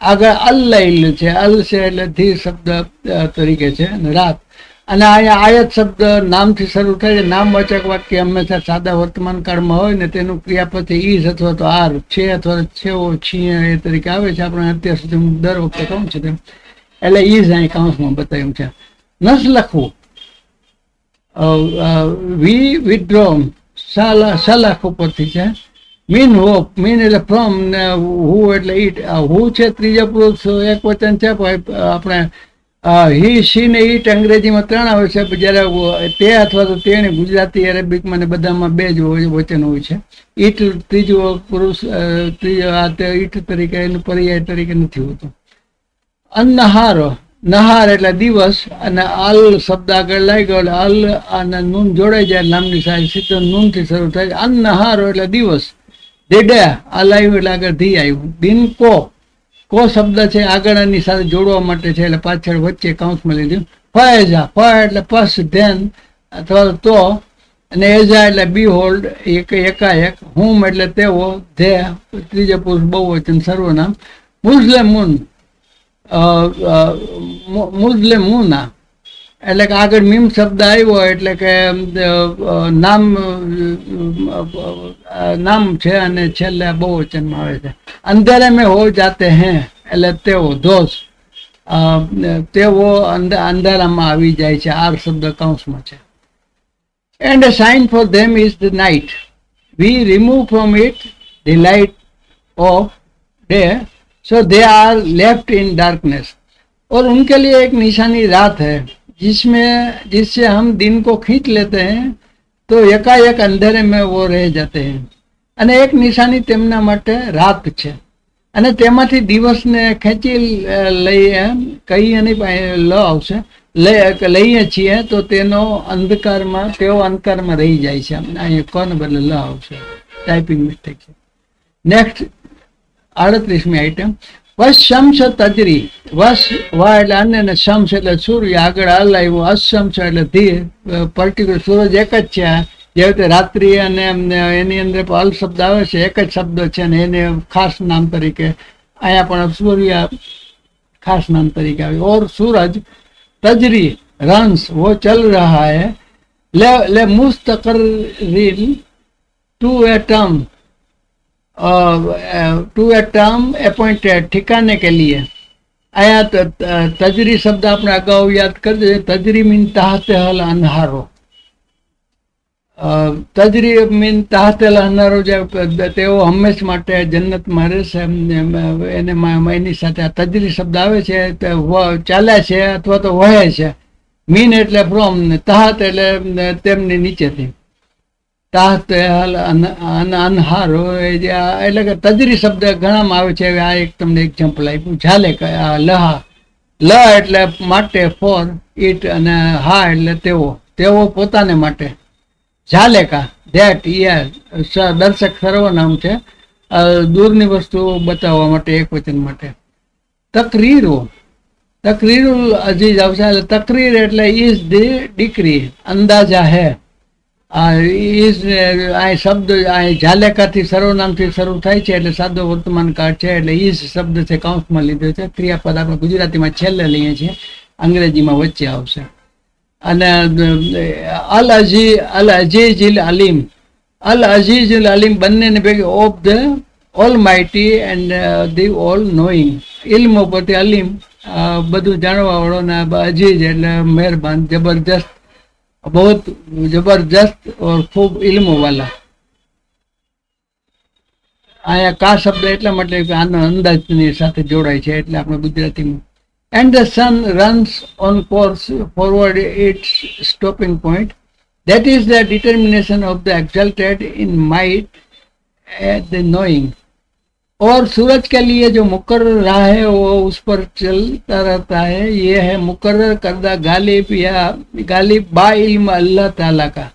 આગળ અલ લૈલ છે, અલ છે એટલે ધી શબ્દ તરીકે છે, અને રાત. અને અહીંયા આયત શબ્દ નામથી શરૂ થાય છે. નામવાચક વાક્ય હંમેશા સાદા વર્તમાન કાળમાં હોય ને તેનું ક્રિયાપદ ઈઝ અથવા તો આર છે અથવા છેવો છીએ એ તરીકે આવે છે. આપણે અત્યાર સુધી હું દર વખતે કહું છું તેમ, એટલે ઈઝ અહીં કાઉન્સમાં બતાવ્યું છે. નસ લખવું, વી વિડ્રો સલાખ ઉપરથી છે. મીન મીન એટલે ફ્રોમ ને હુ એટલે ઈટ. હુ છે ત્રીજા પુરુષ એક વચન છે, આપણે હી સી ને ઈટ અંગ્રેજીમાં 3 આવે છે, જ્યારે તે અથવા તો તેણી ગુજરાતી અરેબિકમાં ને બધામાં 2 જ વચન હોય છે. ઈટ ત્રીજો પુરુષ ઈટ તરીકે એનું પર્યાય તરીકે નથી હોતું. અન્નહારો, નહાર એટલે દિવસ, અને અલ શબ્દ આગળ લાગ્યો એટલે અલ અને નૂન જોડાઈ જાય નામની સાથે સીધો નૂનથી શરૂ થાય. અન્નહારો એટલે દિવસ. ડે અલ આવ્યું એટલે આગળ ધી આવ્યું. દિન કો શબ્દ છે આગળની સાથે જોડવા માટે છે એટલે પાછળ વચ્ચે કૌંસમાં લીધું. ફએજા, ફ એટલે પસ ધ્યાન અથવા તો, અને એઝા એટલે બી હોલ્ડ એકાએક. હુમ એટલે તેઓ, ધે ત્રીજા પુરુષ બહુવચન સર્વનામ. મુસ્લિમુન મુસ્લિમુના એટલે કે આગળ મીમ શબ્દ આવ્યો એટલે કે નામ છે અને છેલ્લે બહુવચનમાં આવે છે. અંધેરે મેં હો જાતે હૈ એટલે તેઓ, ધોસ તેઓ અંધારામાં આવી જાય છે. આર શબ્દ કૌંસમાં છે. And a sign for them is the night. We remove from it the light of day, so they are left in darkness. और उनके लिए एक निशानी रात है जिससे हम दिन को खींच लेते हैं तो एकाएक अंधेरे में वो रह जाते हैं. અને એક નિશાની તેમના માટે રાત છે અને તેમાંથી દિવસને ખેંચી લઈએ, કઈ એની લ આવશે, લઈએ છીએ તો તેનો અંધકારમાં તેઓ અંધકારમાં રહી જાય છે. અહીંયા કોને બદલે લ આવશે, ટાઈપિંગ મિસ્ટેક છે. નેક્સ્ટ 38મી આઈટમ. વશ શમ્સ તજરી. વશ વા એટલે અન્ય ને શમ્સ એટલે સૂર્ય, આગળ અલ આવ્યું. અશમ્સ એટલે ધીર, પર્ટિક્યુલર સૂરજ એક જ છે. જેવી રીતે રાત્રિ અને એની અંદર અલ શબ્દ આવે છે, એક જ શબ્દ છે અને એને ખાસ નામ તરીકે અહીંયા પણ સૂર્ય ખાસ નામ તરીકે આવે. ઓર સૂરજ तजरी रंस वो चल रहा है ले मुस्तकर्रिन टू ए टर्म अपॉइंटेड, ठिकाने के लिए. आया तजरी शब्द આપણે અગાઉ યાદ કરજો. તજરી મીન તાહતેલ અનહારો. તજરી મીન તાહતેલ અનહારો, જે તેઓ હંમેશ માટે જન્નતમાં રહેશે એને એની સાથે આ તજરી શબ્દ આવે છે. ચાલે છે અથવા તો વહે છે. મીન એટલે ફ્રોમ, તાહત એટલે તેમની નીચેથી. તાહત અનહારો એટલે કે તજરી શબ્દ ઘણામાં આવે છે. આ એક તમને એક્ઝામ્પલ આપ્યું. ઝાલે લહા, લ એટલે માટે ફોર ઇટ, અને હા એટલે તેઓ પોતાને માટે. ઝાલેકા ધેટ યર દર્શક સર્વનામ છે, દૂરની વસ્તુ બતાવવા માટે એક વચન માટે. તકરીરો અજીજ આવશે. તકરીર એટલે ઇઝ ધી ડિક્રી, અંદાજા હે. ઇઝ આ શબ્દ ઝાલેકાથી સર્વનામથી શરૂ થાય છે એટલે સાદો વર્તમાન કાળ છે એટલે ઇઝ શબ્દ છે કૌંસમાં લીધો છે. ક્રિયાપદ આપણે ગુજરાતીમાં છેલ્લે લઈએ છીએ, અંગ્રેજીમાં વચ્ચે આવશે. અને અલ અઝીઝ અલીમ, અલ અઝીઝ અલીમ બંનેને ભેગી of the almighty and the all knowing. ઇલ્મ પરથી અલીમ બધું જાણવા વાળો, ને અઝીઝ એટલે મહેરબાન, જબરજસ્ત, બહુ જબરજસ્ત ઓર ખૂબ ઇલ્મ વાલા. અહીંયા કા શબ્દ એટલા માટે કે આનો અંદાજની સાથે જોડાય છે એટલે આપણે ગુજરાતીમાં. And the sun runs on course forward its stopping point. That is the determination of the exalted in might and the knowing. और सूरज के लिए जो मुकर्रर रहा है वो उस पर चलता रहता है. ये है मुकर्रर करदा गालिब या गालिब बा इल्म अल्लाह ताला का.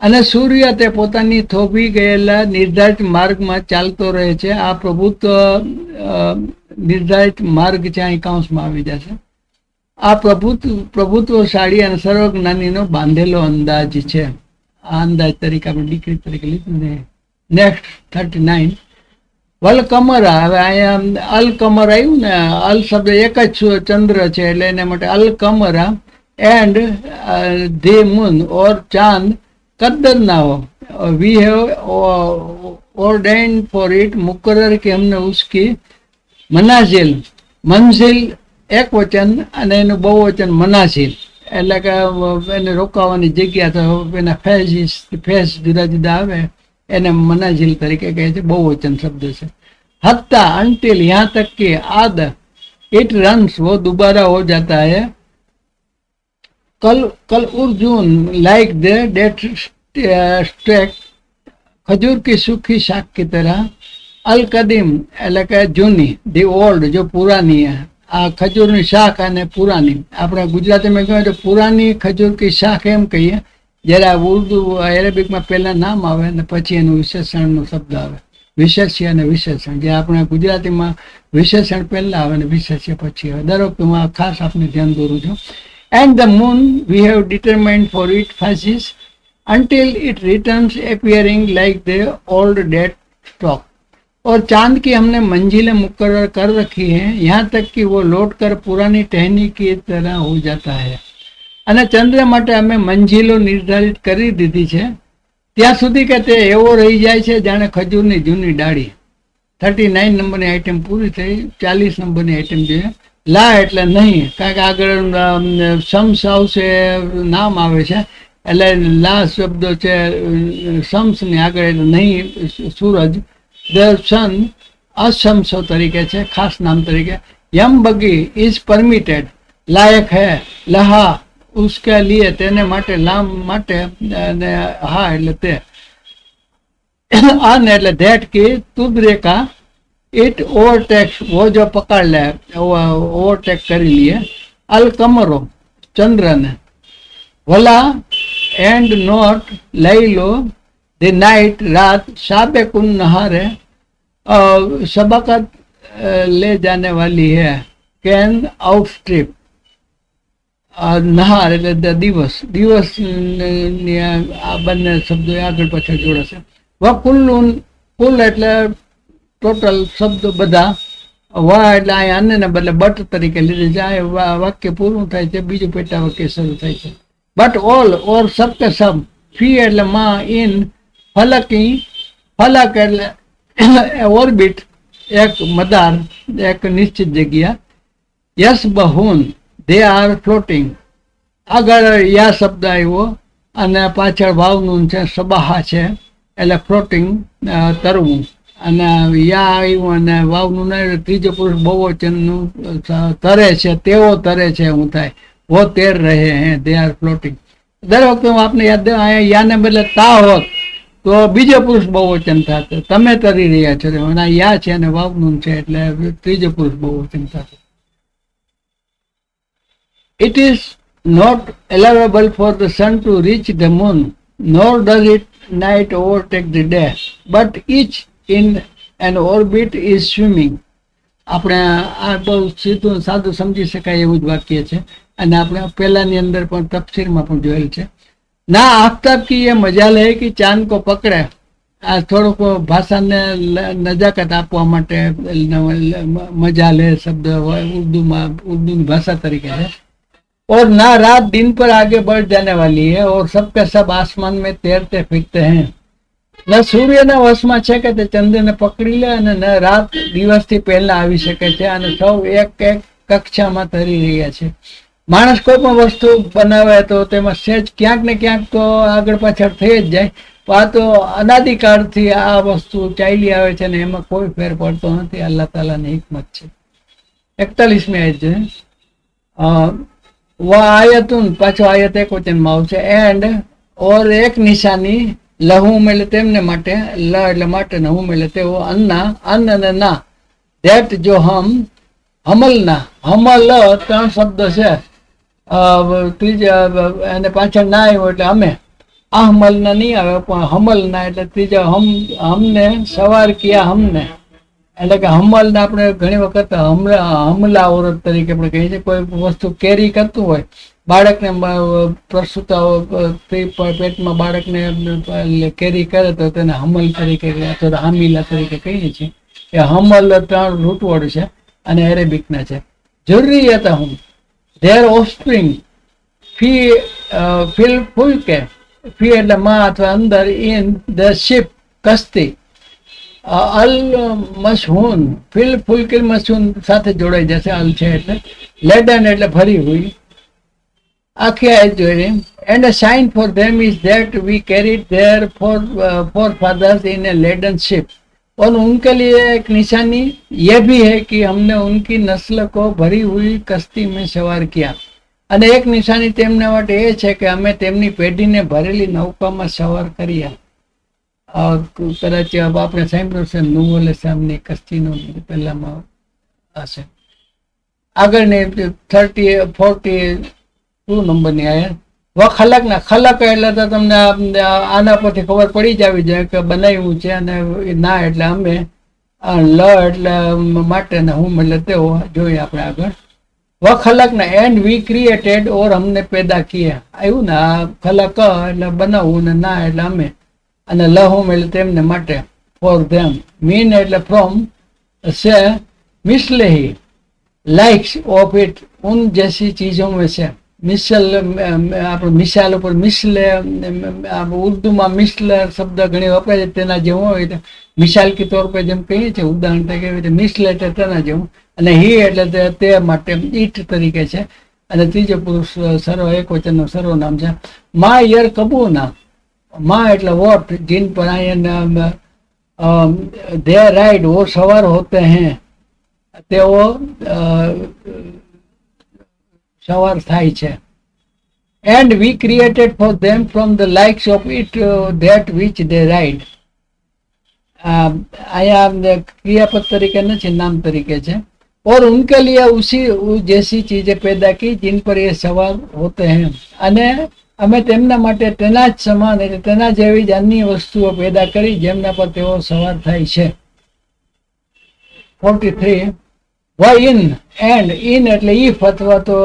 અને સૂર્ય તે પોતાની થોભી ગયેલા નિર્ધારિત માર્ગમાં ચાલતો રહે છે. આ પ્રભુત્વ નિર્ધારિત માર્ગ છે, અહીં કૌંસમાં આવી જશે. આ પ્રભુત્વશાળી અને સર્વજ્ઞાનીનો બાંધેલો અંદાજ છે. આ અંદાજ તરીકે આપણે ડિગ્રી તરીકે લીધું ને. નેક્સ્ટ 39. વલ કમરા. હવે અહીંયા અલ કમર આવ્યું ને, અલ શબ્દ એક જ ચંદ્ર છે એટલે એના માટે અલ કમરા એન્ડ ધી મૂન ઓર ચાંદ कद्दर ना हो. We have ordained for it, मुकर्रर कि हमने उसकी मनाजिल, मंजिल एक वचन અને એનું બહુવચન મનાસિલ એટલે કે એને રોકાવાની જગ્યા. તો એના ફેઝ જુદા જુદા આવે એને મનાઝિલ તરીકે કહે છે, બહુવચન શબ્દ છે. हत्ता अंटिल यहाँ तक कि आद इट रन्स वो दोबारा हो जाता है. कल अर्जुन लाइक द डेट स्टेक खजूर की सूखी शाक की तरह. अल कदीम એટલે કે જૂની, ધી ઓલ્ડ જો પુરાની, આ ખજૂરની શાક અને પુરાની. આપણે ગુજરાતીમાં કહેવાય તો પુરાની ખજૂર કી શાક એમ કહીએ, જ્યારે આ ઉર્દુ અરેબિકમાં પહેલા નામ આવે ને પછી એનું વિશેષણનો શબ્દ આવે, વિશેષ્ય અને વિશેષણ. જે આપણે ગુજરાતીમાં વિશેષણ પહેલા આવે ને વિશેષ્ય પછી આવે. દર વખતે હું આ ખાસ આપને ધ્યાન દોરું છું. And the moon we have determined for it phases until it returns appearing like the old dead stock. और चांद की हमने मंजिलें मुकर्रर कर रखी हैं, यहाँ तक कि वो लौट कर पुरानी टहनी की तरह हो जाता है. અને ચંદ્ર માટે અમે મંજિલો નિર્ધારિત કરી દીધી છે, ત્યાં સુધી કે તે એવો રહી જાય છે જાણે ખજૂરની જૂની ડાળી. 39 નંબરની આઈટમ પૂરી થઈ. 40 નંબરની આઈટમ જોઈએ. લા એટલે નહીં, કારણ કે આગળ શમ્સ આવશે, નામ આવે છે, એટલે લા શબ્દ છે શમ્સની આગળ, એટલે નહીં સૂરજ. ધ સન અશમ્સો તરીકે છે, ખાસ નામ તરીકે. યમ બગી ઇઝ પરમિટેડ, લાયક હે, લહા ઉસકે લીએ તેને માટે, લામ માટે, અને હા એટલે તે, આને એટલે ધેટ કી તુદરેકા ઇટ ઓવરટેક્સ, વો જો પકડ લે, ઓવરટેક કરી લીએ. અલ કમરો ચંદ્રને, વલા एंड नॉट लई लो द नाइट रात साबेकुन नहारे सबकत ले जाने वाली है, कैन आउटस्ट्रिप. નહાર એટલે દિવસ, દિવસ આ બંને શબ્દો આગળ પાછળ જોડે છે. વકુલ્લુન, કુલ એટલે ટોટલ શબ્દ બધા. વા એટલે અહીંયા અન્યને બદલે બટ તરીકે લીધે જાય, વાક્ય પૂરું થાય છે, બીજું પેટા વાક્ય શરૂ થાય છે. બટ ઓલ ઓર સબ કે સબ. ફી એટલે માં, ઇન ફલકી, ફલક એટલે ઓર્બિટ, એક મદાર, એક નિશ્ચિત જગ્યા. યસ બહુન દે આર ફ્લોટિંગ. આગળ યા શબ્દ આવ્યો અને પાછળ વાવનું છે, સબાહા છે એટલે ફ્લોટિંગ, તરવું. અને યા આવ્યું અને વાવનું નહીં, ત્રીજો પુરુષ બહુવચનનું તરે છે, તેઓ તરે છે એવું થાય. वो तैर रहे हैं, दे आर फ्लोटिंग. દર વખતે હું આપને યાદ, યાને બદલે તા હોત તો બીજો પુરુષ બહુવચન થાત, તમે તરી રહ્યા છો. અને યા છે અને વાવનું છે એટલે ત્રીજો પુરુષ બહુવચન થાત. It is not allowable for the sun to reach the moon, nor does it night overtake the day, but each in an orbit is swimming. આપણે આ બહુ સીધું સાદું સમજી શકાય એવું જ વાક્ય છે, અને આપણે પહેલાની અંદર પણ તફસીરમાં પણ જોયેલ છે. ના આફતાબ કી એ મજા લે કે ચાંદ કો પકડે. આ થોડુંક ભાષાને નજાકત આપવા માટે મજા લે શબ્દ ઉર્દુમાં, ઉર્દુની ભાષા તરીકે છે. और ना रात दिन पर आगे बढ़ जाने वाली है, और सबके सब आसमान में तैरते फिरते हैं. ન સૂર્યના વશમાં છે કે તે ચંદ્રને પકડી લે, અને ન રાત દિવસથી પહેલા આવી શકે છે, અને સૌ એક એક કક્ષામાં તરી રહ્યા છે. માણસ કોઈ પણ વસ્તુ બનાવે તો તેમાં સહેજ ક્યાંક ને ક્યાંક તો આગળ પાછળ થઈ જ જાય. આ તો અનાદિકાળથી આ વસ્તુ ચાલી આવે છે ને એમાં કોઈ ફેર પડતો નથી. અલ્લાહ તાલાની હિકમત છે. 41મી આયત છે. આયતુન, પાછો આયત એક વચનમાં આવશે. એન્ડ ઓર એક નિશાની, લહુમ એટલે તેમને માટે, લ એટલે માટે, ને હુમ એટલે તેઓ, અન્ના, અન્ન અને ના, ધેટ જો હમ, હમલના, હમલ 3 શબ્દ છે, ત્રીજા અને પાછળ ના આવ્યો એટલે અમે. અહમલના નહીં આવે પણ હમલના એટલે ત્રીજા હમને સવાર કિયા હમને, એટલે કે હમલના આપણે ઘણી વખત હમલા ઓરત તરીકે આપણે કહીએ છીએ. કોઈ વસ્તુ કેરી કરતું હોય, બાળકને પ્રસૂતા પેટમાં બાળકને કેરી કરે તો તેને હમલ તરીકે અથવા હામિલા તરીકે કહીએ છીએ. એ હમલ 3 રૂટવર્ડ છે અને એરેબિકના છે. જુર્રિયતહુમ, ધેર ઓફસ્પ્રિંગ. ફિલ ફુલકે, ફી એટલે માં અથવા અંદર, ઇન ધ શિપ કસ્તી. અલ મશહૂન, ફિલ ફુલકિલ મશહૂન સાથે જોડાઈ જશે, અલ છે એટલે. લેડન એટલે ભરી હુઈ. આખી આયત જોઈને and a sign for them is that we carried their forefathers in a laden ship और उनके लिए एक निशानी ये भी है कि हमने उनकी नस्ल को भरी हुई कश्ती में सवार किया અને એક નિશાની તેમના માટે એ છે કે અમે તેમની પેઢીને ભરેલી નૌકામાં સવાર કર્યા. કદાચ આપણે સાંભળ્યું છે નૂહ અલૈહિસ્સલામની કશ્તીનો પહેલામાં હશે. આગળની 42 નંબરની આયત ખલકના ખલક એટલે તો તમને આના પરથી ખબર પડી જ આવી જાય કે બનાવ્યું છે, અને ના એટલે અમે, લ એટલે માટે ને હું એટલે તેઓ જોઈએ આપણે આગળ. ખલકના એન્ડ વી ક્રિએટેડ ઓર અમને પેદા કિયા. આવ્યું ને આ ખલક એટલે બનાવવું ને ના એટલે અમે, અને લહુમ એટલે તેમને માટે, ફોર ધેમ, મીન એટલે ફ્રોમ, से मिसलेही लाइक्स ऑफ इट उन जैसी चीजों में से. मिसल આપણે મિસાલ ઉપર મિસલે ઉર્દુમાં મિસલ શબ્દ ઘણી વપરાય છે, તેના જેવું હોય મિસાલ કે તौर પર જેમ કહીએ છીએ ઉદાહરણ તરીકે એવી રીતે મિસલ એટલે તેના જેવું, અને હી એટલે તે માટે ઈટ તરીકે છે, અને ત્રીજો પુરુષ સર્વ એક વચનનું સર્વનામ છે. મા યર કબૂના, મા એટલે વોટ, जिन पर दे राइड वो सवार होते हैं, તેઓ સવાર થાય છે. And we created for them from the likes of it that which they ride. અહીંયા ક્રિયાપદ તરીકે નથી, નામ તરીકે છે. और उनके लिए उसी जैसी चीजें पैदा की जिन पर ये सवार होते हैं, અને અમે તેમના માટે તેના જ સમાન એટલે તેના જેવી જ અન્ય વસ્તુઓ પેદા કરી જેમના પર તેઓ સવાર થાય છે. 43 ઇન એન્ડ ઇન એટલે ઈફ અથવા તો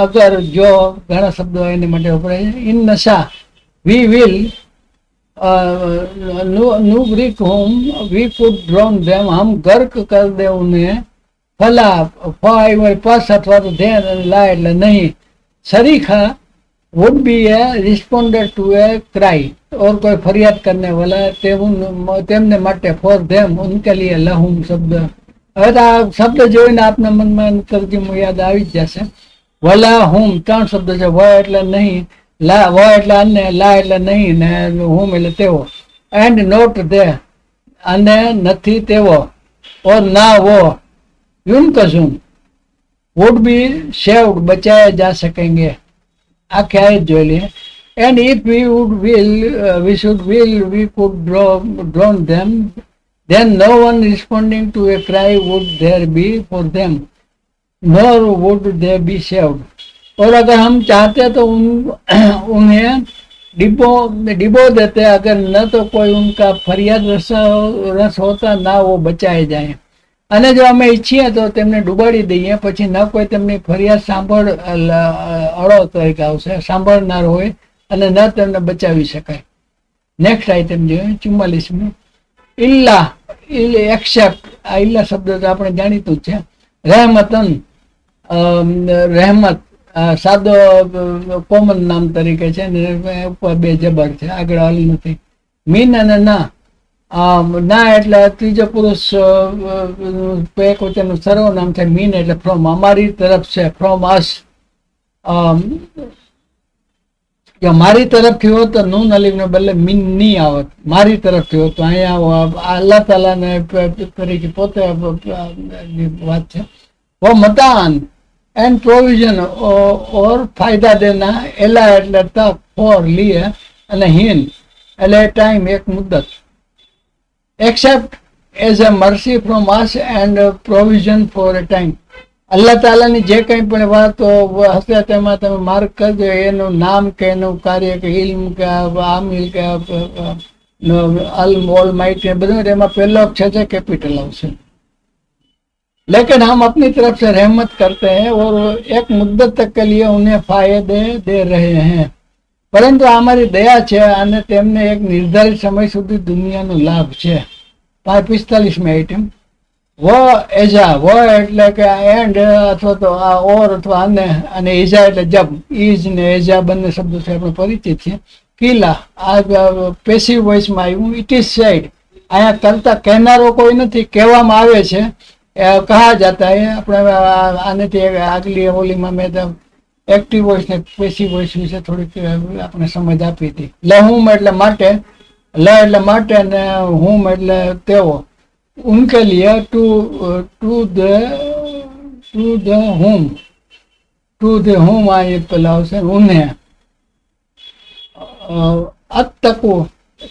અગર, જો, ઘણા શબ્દો એને માટે વપરાય છે. ઇન નશા વી વિલ નુબ્રિક હોમ વી કુડ ડ્રોન ધેમ, હમ ગર્ક કર દે ઉन्हें. ફલા ફા પસ અથવા તો ધેન લા એટલે નહીં. સરીખા would be a responder to a cry, और कोई फरियाद करने वाला તેમને માટે, ફોર ધેમ ઉનકે લીએ લહુમ શબ્દ. હવે તો આ શબ્દ જોઈને આપના મનમાં તરજમો યાદ આવી જ જશે. વલા હુમ 3 શબ્દ છે. વ એટલે નહીં, લા વ એટલે અન્ય, લા એટલે નહીં, ને હુમ એટલે તેઓ. એન્ડ નોટ ધે અને નથી તેઓ, ઓર ના વો યુનકસુમ would be saved બચાયા જા સકેંગે. આખે આયત જોઈ લઈએ. And if V wood will we should will we could drown them, then no one responding to a cry would there be for them, nor would they be saved. और अगर हम चाहते तो उन्हें डिबो देते, अगर न तो कोई उनका फरियाद रस होता, ना वो बचाए जाए. અને જો અમે ઈચ્છીએ તો તેમને ડૂબાડી દઈએ, પછી ન કોઈ તેમની ફરિયાદ અડો તરીકે આવશે, સાંભળનાર હોય, અને ન તેમને બચાવી શકાય. નેક્સ્ટ આઈટમ જોઈએ 44. ઇલ્લા એક્સેપ્ટ, આ ઇલ્લા શબ્દ તો આપણે જાણીતું જ છે. રહેમતન રહેમત સાદો કોમન નામ તરીકે છે, ને ઉપર 2 જબર છે, આગળ હાલ નથી. મીન અને ના, ના એટલે ત્રીજો પુરુષ એક વચનનું સર્વનામ છે. મીન એટલે ફ્રોમ, અમારી તરફ છે, ફ્રોમ અસ. જો મારી તરફથી હોત તો નૂન અલીફને બદલે મીન નહીં આવત, મારી તરફથી હોત. તો અહીંયા અલ્લાહ તાલાને તરીકે પોતે વાત છે. વો મતાન એન્ડ પ્રોવિઝન ઓર ફાયદા દેના. એલા એટલે તક, ફોર લીએ, અને હિન એટલે ટાઈમ, એક મુદ્દત. except as a mercy from us and provision for a time. અલ્લાહ તાલાની જે કંઈ પણ વાતો હશે તેમાં તમે માર્ક કરજો, એનું નામ કે એનું કાર્ય કે ઇલ્મ કે આમિલ કે અલ ઓલ માઇટ કે બધું, એમાં પહેલો અક્ષર છે કેપિટલ આવશે. लेकिन हम अपनी तरफ से रहमत करते हैं और एक मुद्दत तक के लिए उन्हें फायदे दे रहे हैं. પરંતુ અમારી દયા છે અને તેમને એક નિર્ધારિત સમય સુધી દુનિયાનો લાભ છે. 45મી આઈટમ વ એઝા, વ એટલે કે એન્ડ અથવા તો આ ઓર અથવા અને એઝા એટલે જબ. ઇઝ ને એઝા બંને શબ્દો છે આપણે પરિચિત છે. કિલા આ પેસિવ વોઇસમાં આવ્યું. ઇટ ઇઝ સેડ, અહીંયા કરતા કહેનારો કોઈ નથી, કહેવામાં આવે છે, કહા જાતા હે. આપણે આનેથી આગલી ઓલીમાં મેં એક્ટિવ વોઇસ ને પેસિવ વોઇસ વિશે થોડીક આપણે સમજ આપી હતી. લહુમ એટલે માટે, લ એટલે માટે અને હુમ એટલે તેઓ. ઉનકે લીએ ટુ ધ હુમ આ પેલા આવશે ઉન્હે. અતકુ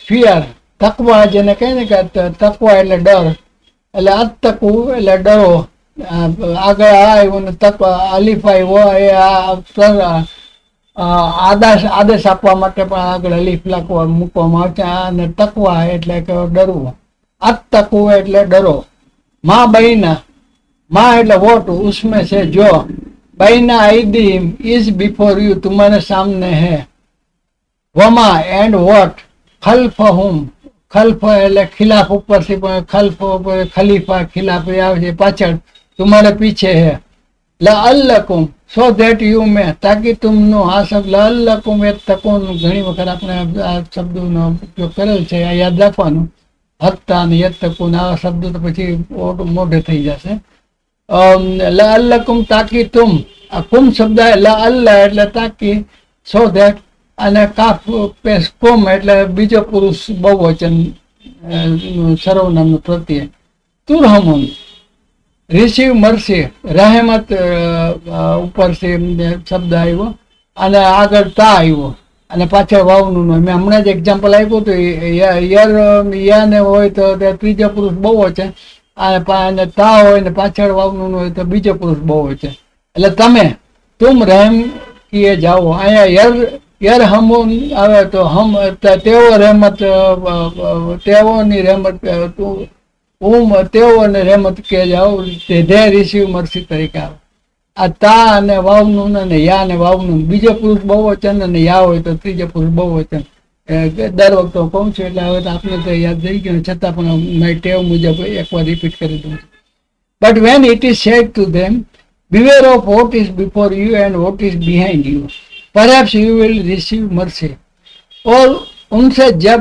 ફિયર, તકવા જેને કહે ને કે તકવા એટલે ડર, એટલે અતકુ એટલે ડરો. આગળ આવ્યું ને તકવા અલીફ આવ્યો એ આદેશ આપવા માટે પણ આગળ અલીફ મૂકવામાં આવશે. અને તકવા એટલે કે ડરવું. અતકુ એટલે ડરો. માં બૈના, માં એટલે વોટ, ઉસમે છે જો. બૈના આઈદીમ ઇઝ બિફોર યુ, तुम्हारे सामने है. વમા એન્ડ વોટ, ખલ્ફ હુમ, ખલ્ફ એટલે ખિલાફ ઉપરથી પણ ખલ્ફ ખલીફા ખિલાફ આવે છે પાછળ, तुम्हारे पीछे है. લઅલ્લકુમ સો ધેટ યુ મે, તાકી તુમનો આ શબ્દ લઅલ્લકુમ એ તકુન, ઘણી વખત આપણે આ શબ્દોનો ઉપયોગ કરેલ છે, આ યાદ રાખવાનું. હત્તા અને યત્તકુન આવા શબ્દો તો પછી મોઢે થઈ જશે. લઅલ્લકુમ તાકી તુમ, આ કુમ શબ્દ લઅલ્લા એટલે તાકી, સો ધેટ, અને કાફ પેસ કોમ એટલે બીજો પુરુષ બહુવચન સર્વનામનું પ્રત્યય. તુરહમુન રિસીવ મરસી, રહેમત ઉપરથી શબ્દ આવ્યો અને આગળ તા આવ્યો અને પાછળ વાવનું મેં હમણાં જ એક્ઝામ્પલ આપ્યું હતું. યાને હોય તો ત્રીજો પુરુષ બહુવચન, અને તા હોય ને પાછળ વાવનું હોય તો બીજો પુરુષ બહુવચન. એટલે તમે તુમ રહેમ કીએ જાઓ. અહીંયા યર હમુન આવે તો હમ તેઓ રહેમત, તેઓની રહેમત, તેઓને રહેમત કે જાઓ, ધે રિસીવ મરસી તરીકે આવે. આ તા અને વાવનું અને યા અને વાવનું, બીજો પુરુષ બહુવચન અને યા હોય તો ત્રીજો પુરુષ બહુવચન. દર વખતે હું કહું છું એટલે હવે તો આપણે તો યાદ થઈ ગયું, છતાં પણ મારી ટેવ મુજબ એકવાર રિપીટ કરી દઉં છું. But when it is said to them, beware of what is before you and what is behind you, perhaps you will receive mercy. और उनसे जब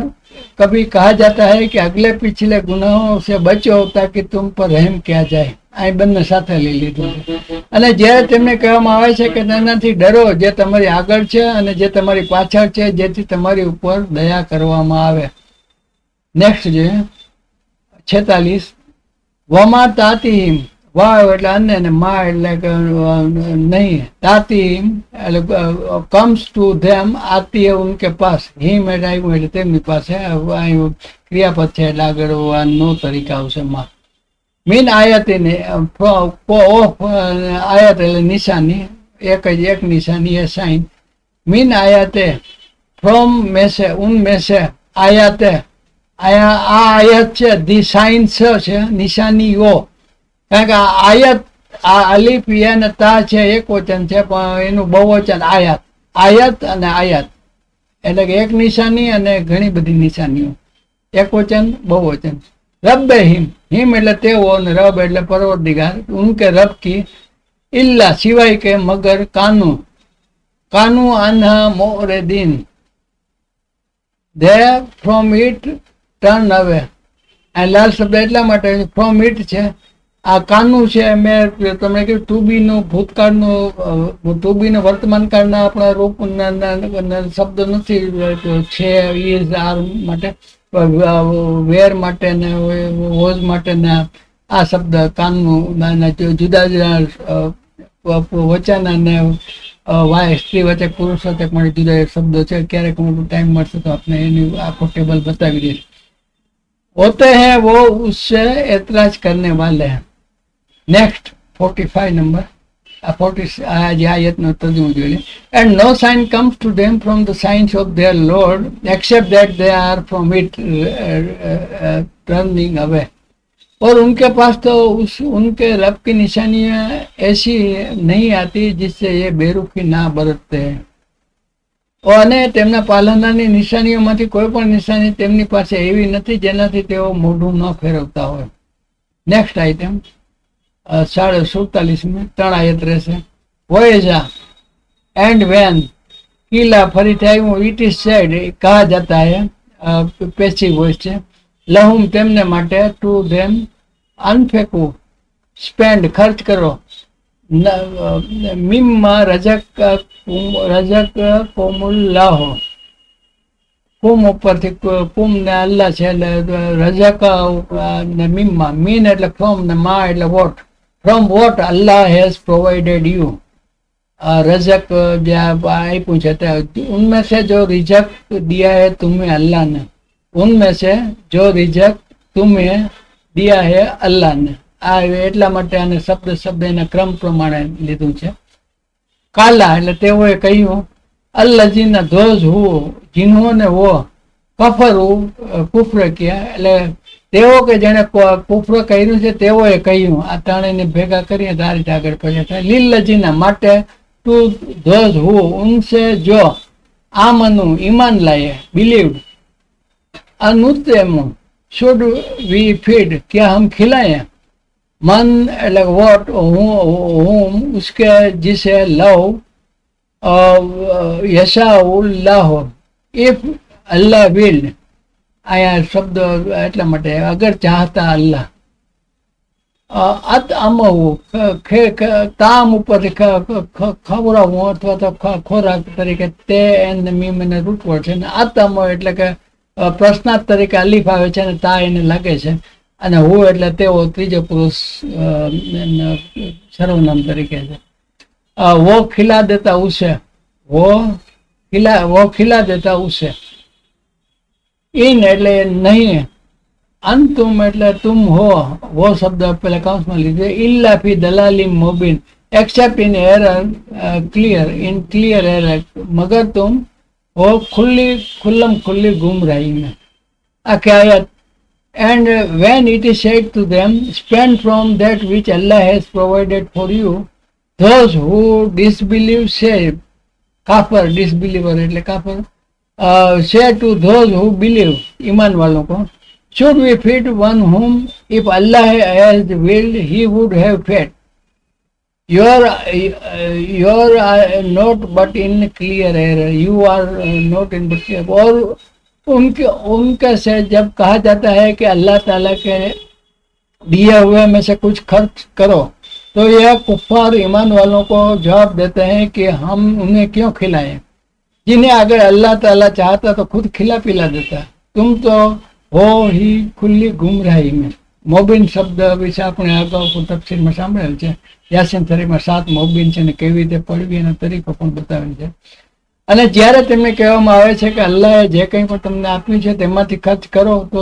कभी कहा जाता है कि अगले पिछले गुनाहों से बचो ताकि तुम पर रहम किया जाए, આ બંને સાથે લઈ લીધું છે. અને જ્યારે તેમને કહેવામાં આવે છે કે તેનાથી ડરો જે તમારી આગળ છે અને જે તમારી પાછળ છે, જેથી તમારી ઉપર દયા કરવામાં આવે. નેક્સ્ટ છે 46. વમા તાતીહિમ, વાવ એટલે અન્ય ને મા એટલે નહીં, તાતીહિમ એટલે કમ્સ ટુ ધેમ, આતી ઉનકે પાસ, હિમ એટલે આવ્યું એટલે તેમની પાસે, ક્રિયાપદ છે એટલે આગળ નો તરીકે આવશે માં. મીન આયાતીને ઓફ, આયાત એટલે નિશાની, એક જ એક નિશાની એ સાઇન. મીન આયાતે, ફ્રોમ મેસે, ઉન મેસે, આયાતે, આ આયાત છે, ધી સાઇન્સ છે નિશાનીઓ. કારણ કે આયાત, આ અલીફ યા ને તા છે એક વચન છે પણ એનું બહુવચન આયાત, આયાત અને આયાત એટલે કે એક નિશાની અને ઘણી બધી નિશાનીઓ, એક વચન બહુવચન. રબ્બે હિમ, હિમ એટલે તેઓ અને રબ એટલે પરવરદિગાર. ઉનકે રબ કી, ઇલ્લા સિવાય કે મગર, કાનુ, કાનુ આન્હા મોરે દિન, ધે ફ્રોમ ઇટ ટર્ન અવે. આ લાલ શબ્દ એટલા માટે ફ્રોમ ઇટ છે. આ કાનુ છે, મેં તમને કહ્યું ટુ બી નું ભૂતકાળનું, ટુ બી નું વર્તમાન કાળના આપણા રૂપ શબ્દ નથી છે, ઇઝ, આર માટે, વેર માટે ને વોઝ માટે ને આ શબ્દ કાનનું જુદા જુદા વચન અને સ્ત્રી વચ્ચે પુરુષ વચ્ચે પણ જુદા શબ્દો છે. ક્યારેક ટાઈમ મળશે તો આપણે એની આખો ટેબલ બતાવી દઈશ. होते हैं वो उससे एतराज करने वाले हैं. नेक्स्ट 45 नंबर, 40 आज आयतનો તર્જુમો જોઈ લે. And no sign comes to them from the signs of their Lord except that they are from it turning away. और उनके पास तो उनके रब की निशानियां ऐसी नहीं आती जिससे ये बेरुखी ना बरतते हैं. અને તેમના પાલનની નિશાનીઓમાંથી કોઈ પણ નિશાની તેમની પાસે એવી નથી જેનાથી તેઓ મોઢું ન ફેરવતા હોય. નેક્સ્ટ આઈટમ 47 ત્રણ આયત રહેશે. વોએઝા એન્ડ વેન, કિલા ફરીથી આવ્યું, ઇટ ઇઝ સેડ કહા જતા હે, પેસિવ વોઇસ છે. લહુમ તેમને માટે, ટુ ધેમ, અનફેકુ સ્પેન્ડ ખર્ચ કરો, મીમમાં રજક કોમુલ્લાહો, કુમ ઉપરથી કુમ ને અલ્લાહ છે એટલે રજક ને મીમમાં, મીન એટલે ફ્રોમ ને મા એટલે what, from what Allah has provided you, रज़क आई पूछे थे उनमें से जो रिजक दिया है तुम्हें अल्लाह ने, उनमें से जो रिजक तुम्हें दिया है अल्लाह ने, આ એટલા માટે આને શબ્દ એના ક્રમ પ્રમાણે લીધું છે. કાલા એટલે તેઓએ કહ્યું, અલ્લજીના ધોઝ હું જીન્હોને વો કફરું કુફર કિયા, એટલે તેઓ કે જેને કુફર કર્યું છે તેઓએ કહ્યું, આ ત્રણેયને ભેગા કરીએ તો આ રીતે આગળ પડે. લીલજીના માટે ટુ ધોઝ હુ ઉનસે જો આમનુ ઈમાન લાયે બિલીવ્ડ અનુત્તમ शुड वी फीड क्या हम खिलाएं, मन એટલે વોટ હું उसके जिसे लव यशाउल्लाह इफ अल्लाह विल, आया शब्द એટલા માટે અગર ચાહતા અલ્લાહ, અત અમહુ તામ ઉપરથી ખવડાવવું અથવા તો ખોરાક તરીકે તે એન મીમ એને રૂટવર્ડ છે, ને અત અમો એટલે કે પ્રશ્નાર્થ તરીકે અલીફ આવે છે અને તા એને લાગે છે, અને હું એટલે તેઓ ત્રીજો પુરુષ સર્વનામ તરીકે છે. वो खिला देता उसे, वो खिला देता उसे, इन એટલે નહીં, અંતુમ એટલે તુમ હો, वो શબ્દ પેલા કૌંસમાં લીધે, ઇલ્લા ફી દલાલી મુબીન except in error clear, in clear error, मगर तुम हो खुल्ली गुमराही में. आखिर आयत, and when it is said to them, spend from that which Allah has provided for you, those who disbelieve say, काफर disbeliever એટલે કાફર, say to those who believe, ईमान वालों को, should we feed one whom if Allah has willed he would have fed. You are not but in clear error, you are not in but clear. और उनके से जब कहा जाता है कि अल्लाह ताला के दिए हुए में से कुछ खर्च करो, तो यह कुफ्फार ईमान वालों को जवाब देते हैं कि हम उन्हें क्यों खिलाएं, जिन्हें अगर अल्लाह ताला चाहता तो खुद खिला पिला देता. तुम तो हो ही खुली गुमराही में. મોબીન શબ્દ વિશે આપણે અગાઉ તફસીરમાં સાંભળેલ છે. યાસીન શરીફમાં 7 મોબીન છે ને કેવી રીતે પડવી એનો તરીકો પણ બતાવેલ છે. અને જ્યારે તેમને કહેવામાં આવે છે કે અલ્લાહે જે કંઈ પણ તમને આપ્યું છે તેમાંથી ખર્ચ કરો, તો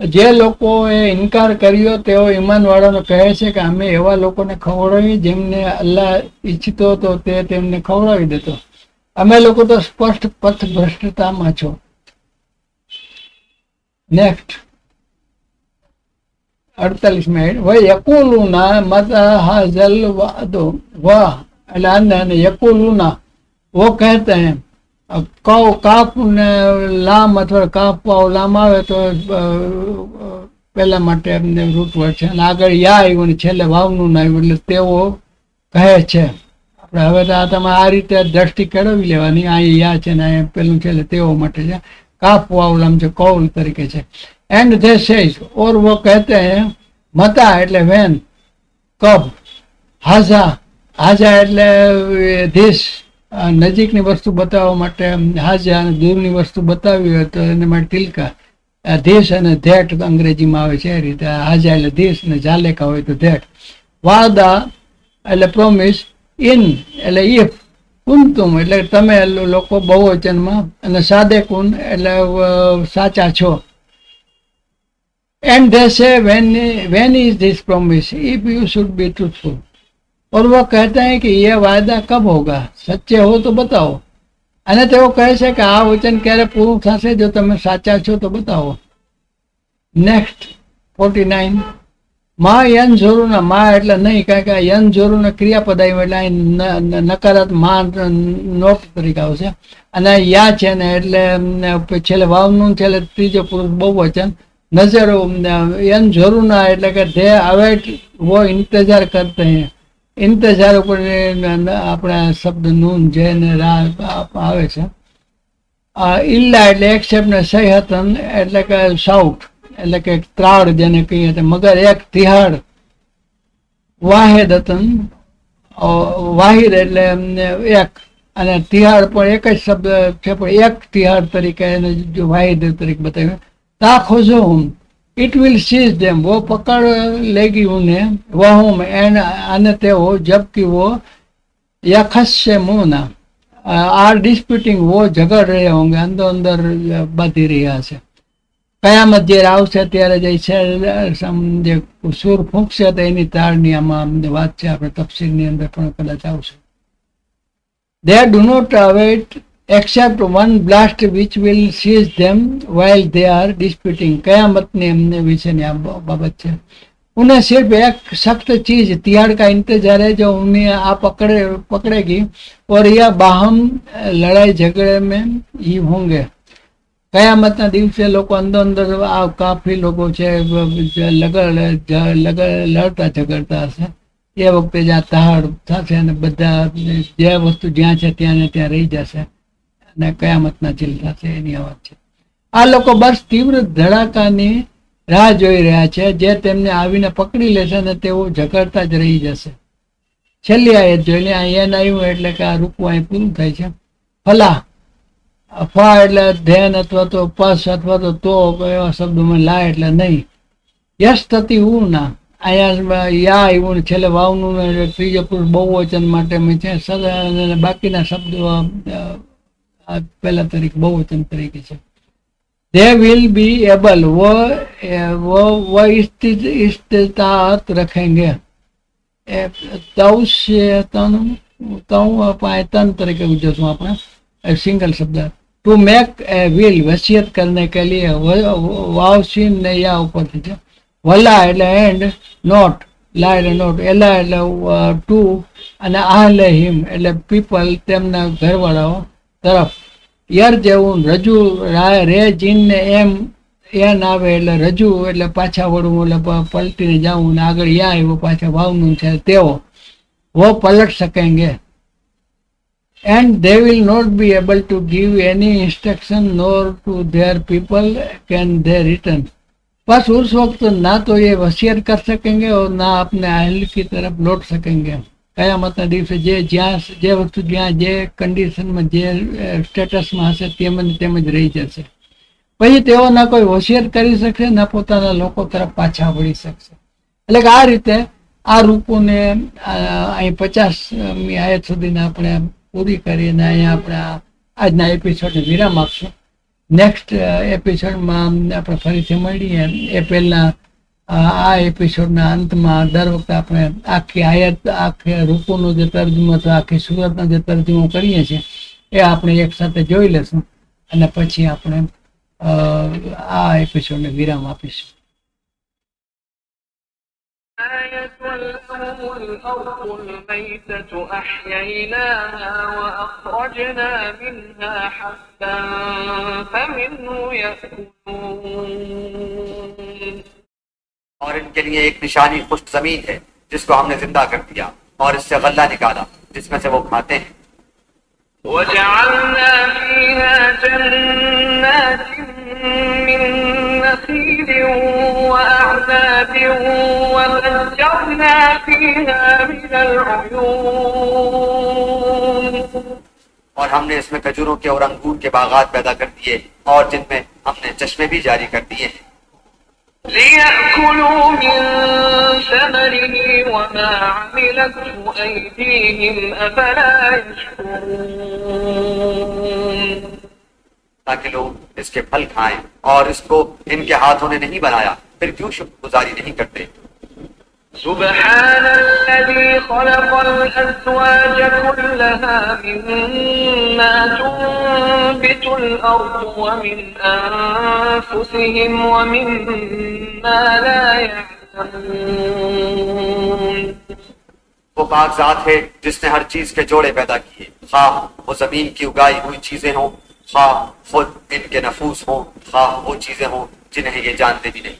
જે લોકોએ ઇનકાર કર્યો તેઓ ઈમાનવાળાનો કહે છે કે અમે એવા લોકોને ખવડાવી જેમને અલ્લાહ ઈચ્છતો તો તે તેમને ખવડાવી દેતો, અમે લોકો તો સ્પષ્ટ પથભ્રષ્ટતામાં છો. Next 48 minute. વહ યકુલુના મતા હાઝલ વાદો વાહ એટલે આને યકુલુના वो कहते हैं, काफ ने लाम अथवा काफ वाव लाम આવે તો પહેલા માટે એમને રૂટ વર્ડ છે, અને આગળ યા આવ્યું ને છેલ્લે વાવનું ના આવ્યું એટલે તેઓ કહે છે. આપણે હવે તો આ તમે આ રીતે દ્રષ્ટિ કેળવી લેવાની, અહીં યા છે ને અહીંયા પેલું છેલ્લે તેઓ માટે છે, કાફ વાવ લામ છે કૌલ તરીકે છે. એન્ડ ધે સેઝ ઓર વો કહેતે હૈ, મતા એટલે વેન, કબ, હાઝા એટલે ધીસ નજીકની વસ્તુ બતાવવા માટે, હાજા અને દૂરની વસ્તુ બતાવી હોય તો એના માટે તિલકા, ધીસ અને ધેટ અંગ્રેજીમાં આવે છે એ રીતે. હાજા એટલે ધીસ ને જાલેકા હોય તો ધેટ. વાદા એટલે પ્રોમિસ, ઇન એટલે ઇફ, કુંતુમ એટલે તમે લોકો બહુવચનમાં, અને સાદે કુન એટલે સાચા છો. એન્ડ ધે સે when is this promise if you should be truthful. और वो कहते हैं कि ये वायदा कब होगा, सच्चे हो तो बताओ. અને તેઓ કહે છે કે આ વચન ક્યારે પૂરું થશે, જો તમે સાચા છો તો બતાવો. નેક્સ્ટ 49. માં યનઝુરુના, માં એટલે નહીં, કારણ કે યનઝુરુના ક્રિયાપદ આવ્યું એટલે અહીં નકારાત્મક માં નોટ તરીકે આવશે, અને યા છે ને એટલે છેલ્લે વાવનું છેલ્લે ત્રીજો પુરુષ બહુવચન. નજર યનઝુરુના એટલે કે ધે અવેટ વો ઇંતજાર કરતે હૈ, ઇંતજાર ઉપર આપણા શબ્દ નૂન જે ને રા આવે છે. ઇલ્લા એટલે એક્સેપ્ટ ને સહીહતન એટલે કે શાઉટ એટલે કે ત્રાડ જેને કહીએ, મગર એક તિહાડ વાહેદતન વાહિદ એટલે એક, અને તિહાડ પણ એક જ શબ્દ છે, પણ એક તિહાડ તરીકે એને જો વાહિદ તરીકે બતાવ્યું. તાખુઝુહુમ ઇટ વિલ સીઝ ધેમ, વો પકડ લેગી ઉन्हें, વહુમ અને તેઓ, જબकि वो यखस्समूना आर डिस्प्यूटिंग, वो झगड़ रहे होंगे, अंदर अंदर बांधी રહ્યા છે. કયામત જ્યારે આવશે ત્યારે જે સૂર ફૂંકશે તો એની તાળની આમાં વાત છે, આપણે તફસીરની અંદર પણ કદાચ આવશે. They do not await except one blast which will seize them while they are disputing. कयामतની એમને વિશેની આ બાબત છે. उन्हें सिर्फ एक सख्त चीज तिहाड़ का इंतजार है, जो उन्हें आप पकड़ेगी और यह बाहम लड़ाई झगड़े में ही होंगे. કયામતના દિવસે લોકો અંદર અંદર આ કાફી લોકો છે લડતા ઝઘડતા હશે. એ વખતે જ્યાં તહાડ થશે અને બધા જે વસ્તુ જ્યાં છે ત્યાં ને ત્યાં રહી જશે અને કયામતના ચીલ થશે, એની આ વાત છે. આ લોકો બસ તીવ્ર ધડાકાની રાહ જોઈ રહ્યા છે, જે તેમને આવીને પકડી લેશે અને તેઓ ઝઘડતા જ રહી જશે. છેલ્લી આયત જોઈ લે. અહીંયા આવ્યું એટલે કે આ રૂપું અહીં પૂરું થાય છે. ફલા, ફા એટલે ધ્યાન અથવા તો પસ અથવા તો એવા શબ્દોમાં, લા એટલે નહીં. યશ થતી હું ના, અહીંયા યા આવ્યું છેલ્લે વાવનું ત્રીજો પુરુષ બહુવચન માટે છે, બાકીના શબ્દો પહેલા તરીકે બહુવચન તરીકે છે. They will be able, वो इस्तिताअत रखेंगे, तन तरीके जोशुं આપણે સિંગલ શબ્દ. ટુ મેક એ વિલ, વસિયત કરને કે લીએ, વાવ સીન ને યા ઉપરથી છે. વલા એટલે એન્ડ, નોટ લા એટલે નોટ, એલા એટલે ટુ, અને આહલે હિમ એટલે પીપલ તેમના ઘરવાળાઓ તરફ. યર જેવું રજૂ રે જીન ને એમ એન આવે એટલે રજૂ એટલે પાછા વળવું એટલે પલટીને જવું, ને આગળ યા આવ્યું પાછા વાવનું છે તેઓ. વો પલટ સકેંગે. And they will not be able to give any instruction nor to their people can they return. बस उस वक्त ना तो ये वसीयत कर सकेंगे और ना अपने अहल की तरफ लौट सकेंगे. કયામતના દિવસે જે વસ્તુ જ્યાં જે કન્ડિશનમાં જે સ્ટેટસમાં હશે તેમ જ રહી જશે. પછી તેઓ ના કોઈ વસિયત કરી શકશે, ના પોતાના લોકો તરફ પાછા વળી શકશે. એટલે કે આ રીતે આ રૂપોને અહીં 50મી આયત સુધીને આપણે પૂરી કરીને અહીંયા આપણે આજના એપિસોડને વિરામ આપશું. નેક્સ્ટ એપિસોડમાં આપણે ફરીથી મળીએ. એ પહેલાં આ એપિસોડના અંતમાં દર વખતે આપણે આખી આયત, આખી રૂપોનો જે તર્જુમો અથવા આખી સુરતનો જે તર્જુમો કરીએ છીએ એ આપણે એક સાથે જોઈ લેશું અને પછી આપણે આ એપિસોડને વિરામ આપીશું. لهم الأرض الميتة أحييناها وأخرجنا منها حبا فمنه يأكلون. और इनके लिए एक निशानी खुश्क जमीन है जिसको हमने जिंदा कर दिया और इससे गल्ला निकाला जिसमें से वो खाते हैं. وجعلنا فيها جنات من نخيل وأعناب وفجرنا فيها من العيون. और हमने इसमें खजूरों के और अंगूर के बागात पैदा कर दिए और जिनमें हमने चश्मे भी जारी कर दिए हैं. ليأكلوا من ثمره وما عملته أيديهم أفلا يشكرون. ताकि लोग इसके फल खाएं और इसको इनके हाथों ने नहीं बनाया, फिर क्यों शुक्रगुजारी नहीं करते. سبحان الذي خلق الأزواج كلها مما تنبت الأرض ومن أنفسهم ومما لا يعلمون. वो कागजात है जिसने हर चीज के जोड़े पैदा किए, खा वो जमीन की उगाई हुई चीजें हों, खा खुद इनके नफूस हों, खा वो चीजें हों जिन्हें ये जानते भी नहीं.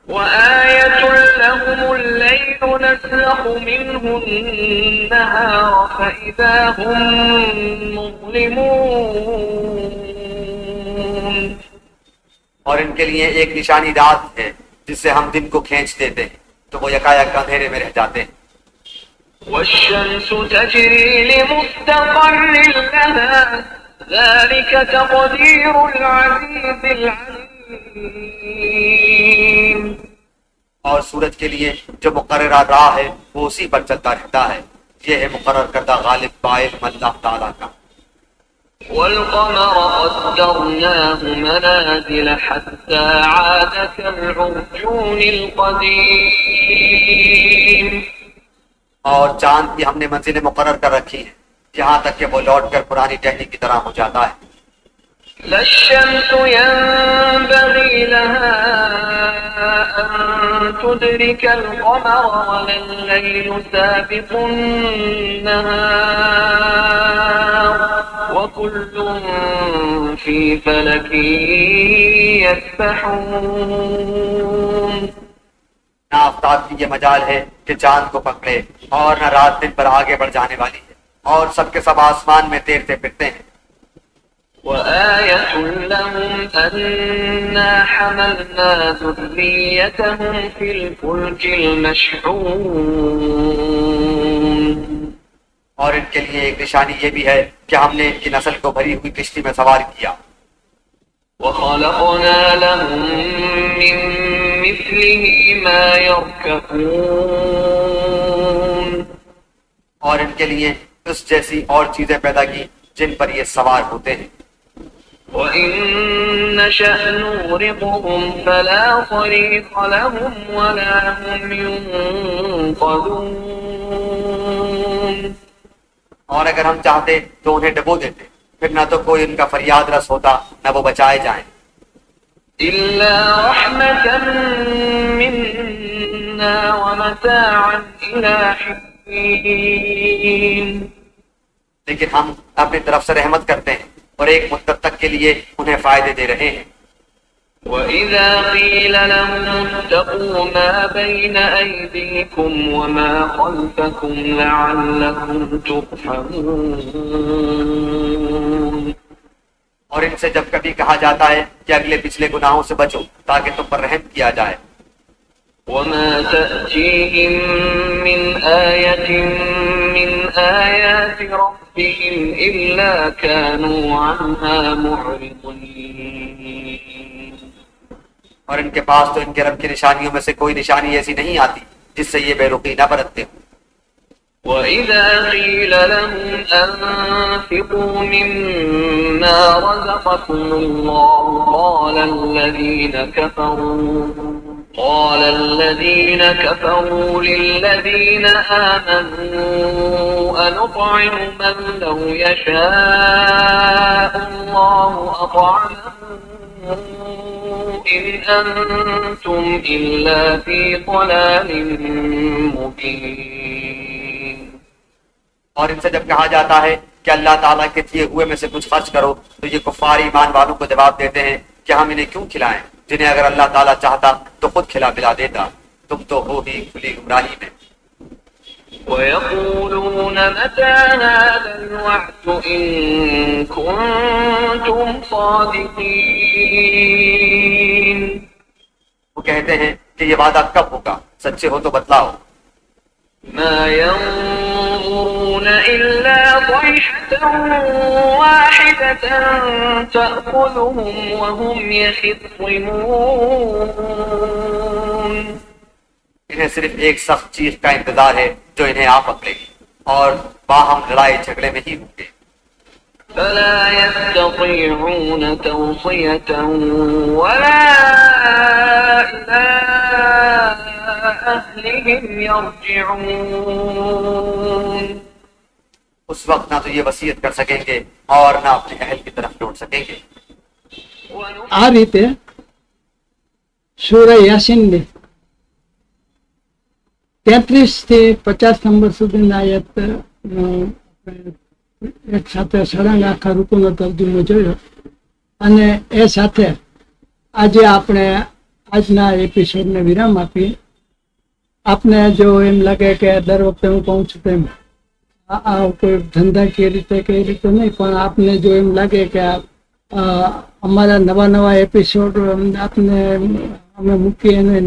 وآية لهم الليل نسلخ منه النهار فإذا هم مظلمون. और इनके लिए एक निशानी रात है जिससे हम दिन को खींच देते हैं तो वो यकायक अंधेरे में रह जाते हैं. والشمس تجري لمستقر لها ذلك تقدير العزيز العليم. اور سورج کے لیے جو مقررہ راہ ہے وہ اسی پر چلتا رہتا ہے، یہ ہے مقرر کردہ غالب قائل اللہ تعالیٰ کا. والقمر قدرناه منازل حتى عاد كالعرجون القديم. اور چاند کی ہم نے منزلیں مقرر کر رکھی ہیں یہاں تک کہ وہ لوٹ کر پرانی ٹہنی کی طرح ہو جاتا ہے. لا الشمس ينبغي لها أن تدرك القمر ولا الليل سابق النهار وكل في فلك يسبحون. نہ آفتاب کی یہ مجال ہے کہ چاند کو پکڑے اور نہ رات دن پر آگے بڑھ جانے والی ہے، اور سب کے سب آسمان میں تیرتے پھرتے ہیں. وآية لهم أنا حملنا ذريتهم في الفلك المشحون. اور ان کے لیے ایک نشانی یہ بھی ہے کہ ہم نے ان کی نسل کو بھری ہوئی کشتی میں سوار کیا. وخلقنا لهم من مثله ما يركبون. اور ان کے لیے اس جیسی اور چیزیں پیدا کی جن پر یہ سوار ہوتے ہیں. وإن نشأ نغرقهم فلا صريخ لهم ولا هم ينقذون. اور اگر ہم چاہتے تو انہیں ڈبو دیتے، پھر نہ تو کوئی ان کا فریاد رس ہوتا نہ وہ بچائے جائیں. إلا رحمة منا ومتاعا إلى حين. لیکن ہم اپنی طرف سے رحمت کرتے ہیں اور ایک مدت تک کے لیے انہیں فائدے دے رہے ہیں. وإذا قيل لهم اتقوا ما بين أيديكم وما خلفكم لعلكم ترحمون. اور ان سے جب کبھی کہا جاتا ہے کہ اگلے پچھلے گناہوں سے بچو تاکہ تم پر رحم کیا جائے. وما تأتيهم من آية من آيات ربهم إلا كانوا عنها معرضين. اور ان کے پاس تو ان کے رب کی نشانیوں میں سے کوئی نشانی ایسی نہیں آتی جس سے یہ بے رخی نہ برتتے ہوں. وإذا قيل لهم أنفقوا مما رزقكم الله قال الذين كفروا للذين آمنوا أنطعم من لو يشاء الله أطعمه إن أنتم إلا في ضلال مبين. اور ان سے جب کہا جاتا ہے کہ اللہ تعالیٰ کے دیے ہوئے میں سے کچھ خرچ کرو تو یہ کفار ایمان والوں کو جواب دیتے ہیں کہ ہم انہیں کیوں کھلائیں جنہیں اگر اللہ تعالیٰ چاہتا تو خود کھلا پلا دیتا. تم تو ہو ہی کھلی گمراہی میں. ويقولون متى هذا الوعد إن كنتم صادقين. وہ کہتے ہیں کہ یہ وعدہ کب ہوگا، سچے ہو تو بتلاؤ. ما ينظرون إلا صيحة واحدة تأخذهم وهم يخصمون. انہیں صرف ایک سخت چیز کا انتظار ہے جو انہیں آ پکڑے گی اور باہم لڑائی جھگڑے میں ہی ہوں گے. فلا يستطيعون توصية ولا إلى أهلهم يرجعون. اس وقت نہ تو یہ وصیت کر سکیں گے اور نہ اپنے اہل کی طرف لوٹ سکیں گے. આ રીતે સૂરા યાસીનની 33 થી 50 નંબર સુધીના આયત એક સાથે સળંગ આખા ઋતુનો તર્જુમો જોયો અને એ સાથે આજે આપણે આજના એપિસોડને વિરામ આપીએ. આપને જો એમ લાગે કે દર વખતે હું કહું છું તેમ આ કોઈ ધંધાકીય રીતે કે એ રીતે નહીં, પણ આપને જો એમ લાગે કે અમારા નવા એપિસોડ આપને અમે મૂકીએ અને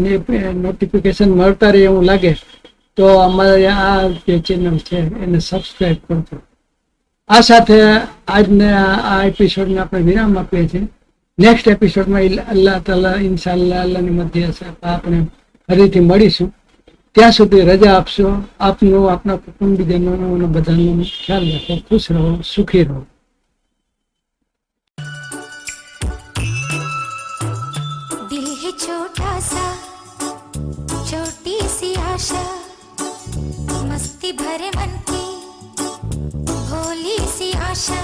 નોટિફિકેશન મળતા રહે એવું લાગે તો અમારે આ જે ચેનલ છે એને સબસ્ક્રાઈબ કરજો. આ સાથે આજને આ એપિસોડને આપણે વિરામ આપીએ છીએ. નેક્સ્ટ એપિસોડમાં અલ્લાહ તાલા ઇન્શાલ્લાહ અલ્લાહની મરજી હશે આપણે ફરીથી મળીશું. ત્યાં સુધી રજા આપશો. આપનો આપના કુટુંબીજનોનો બધાનો ખ્યાલ રાખો. ખુશ રહો, સુખી રહો. दिल है छोटा सा छोटी सी आशा मस्ती भरे मन की भोली सी आशा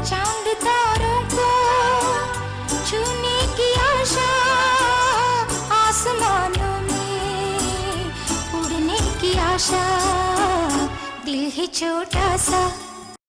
चांद तारों को छूने की आशा आसमानों में उड़ने की आशा दिल है छोटा सा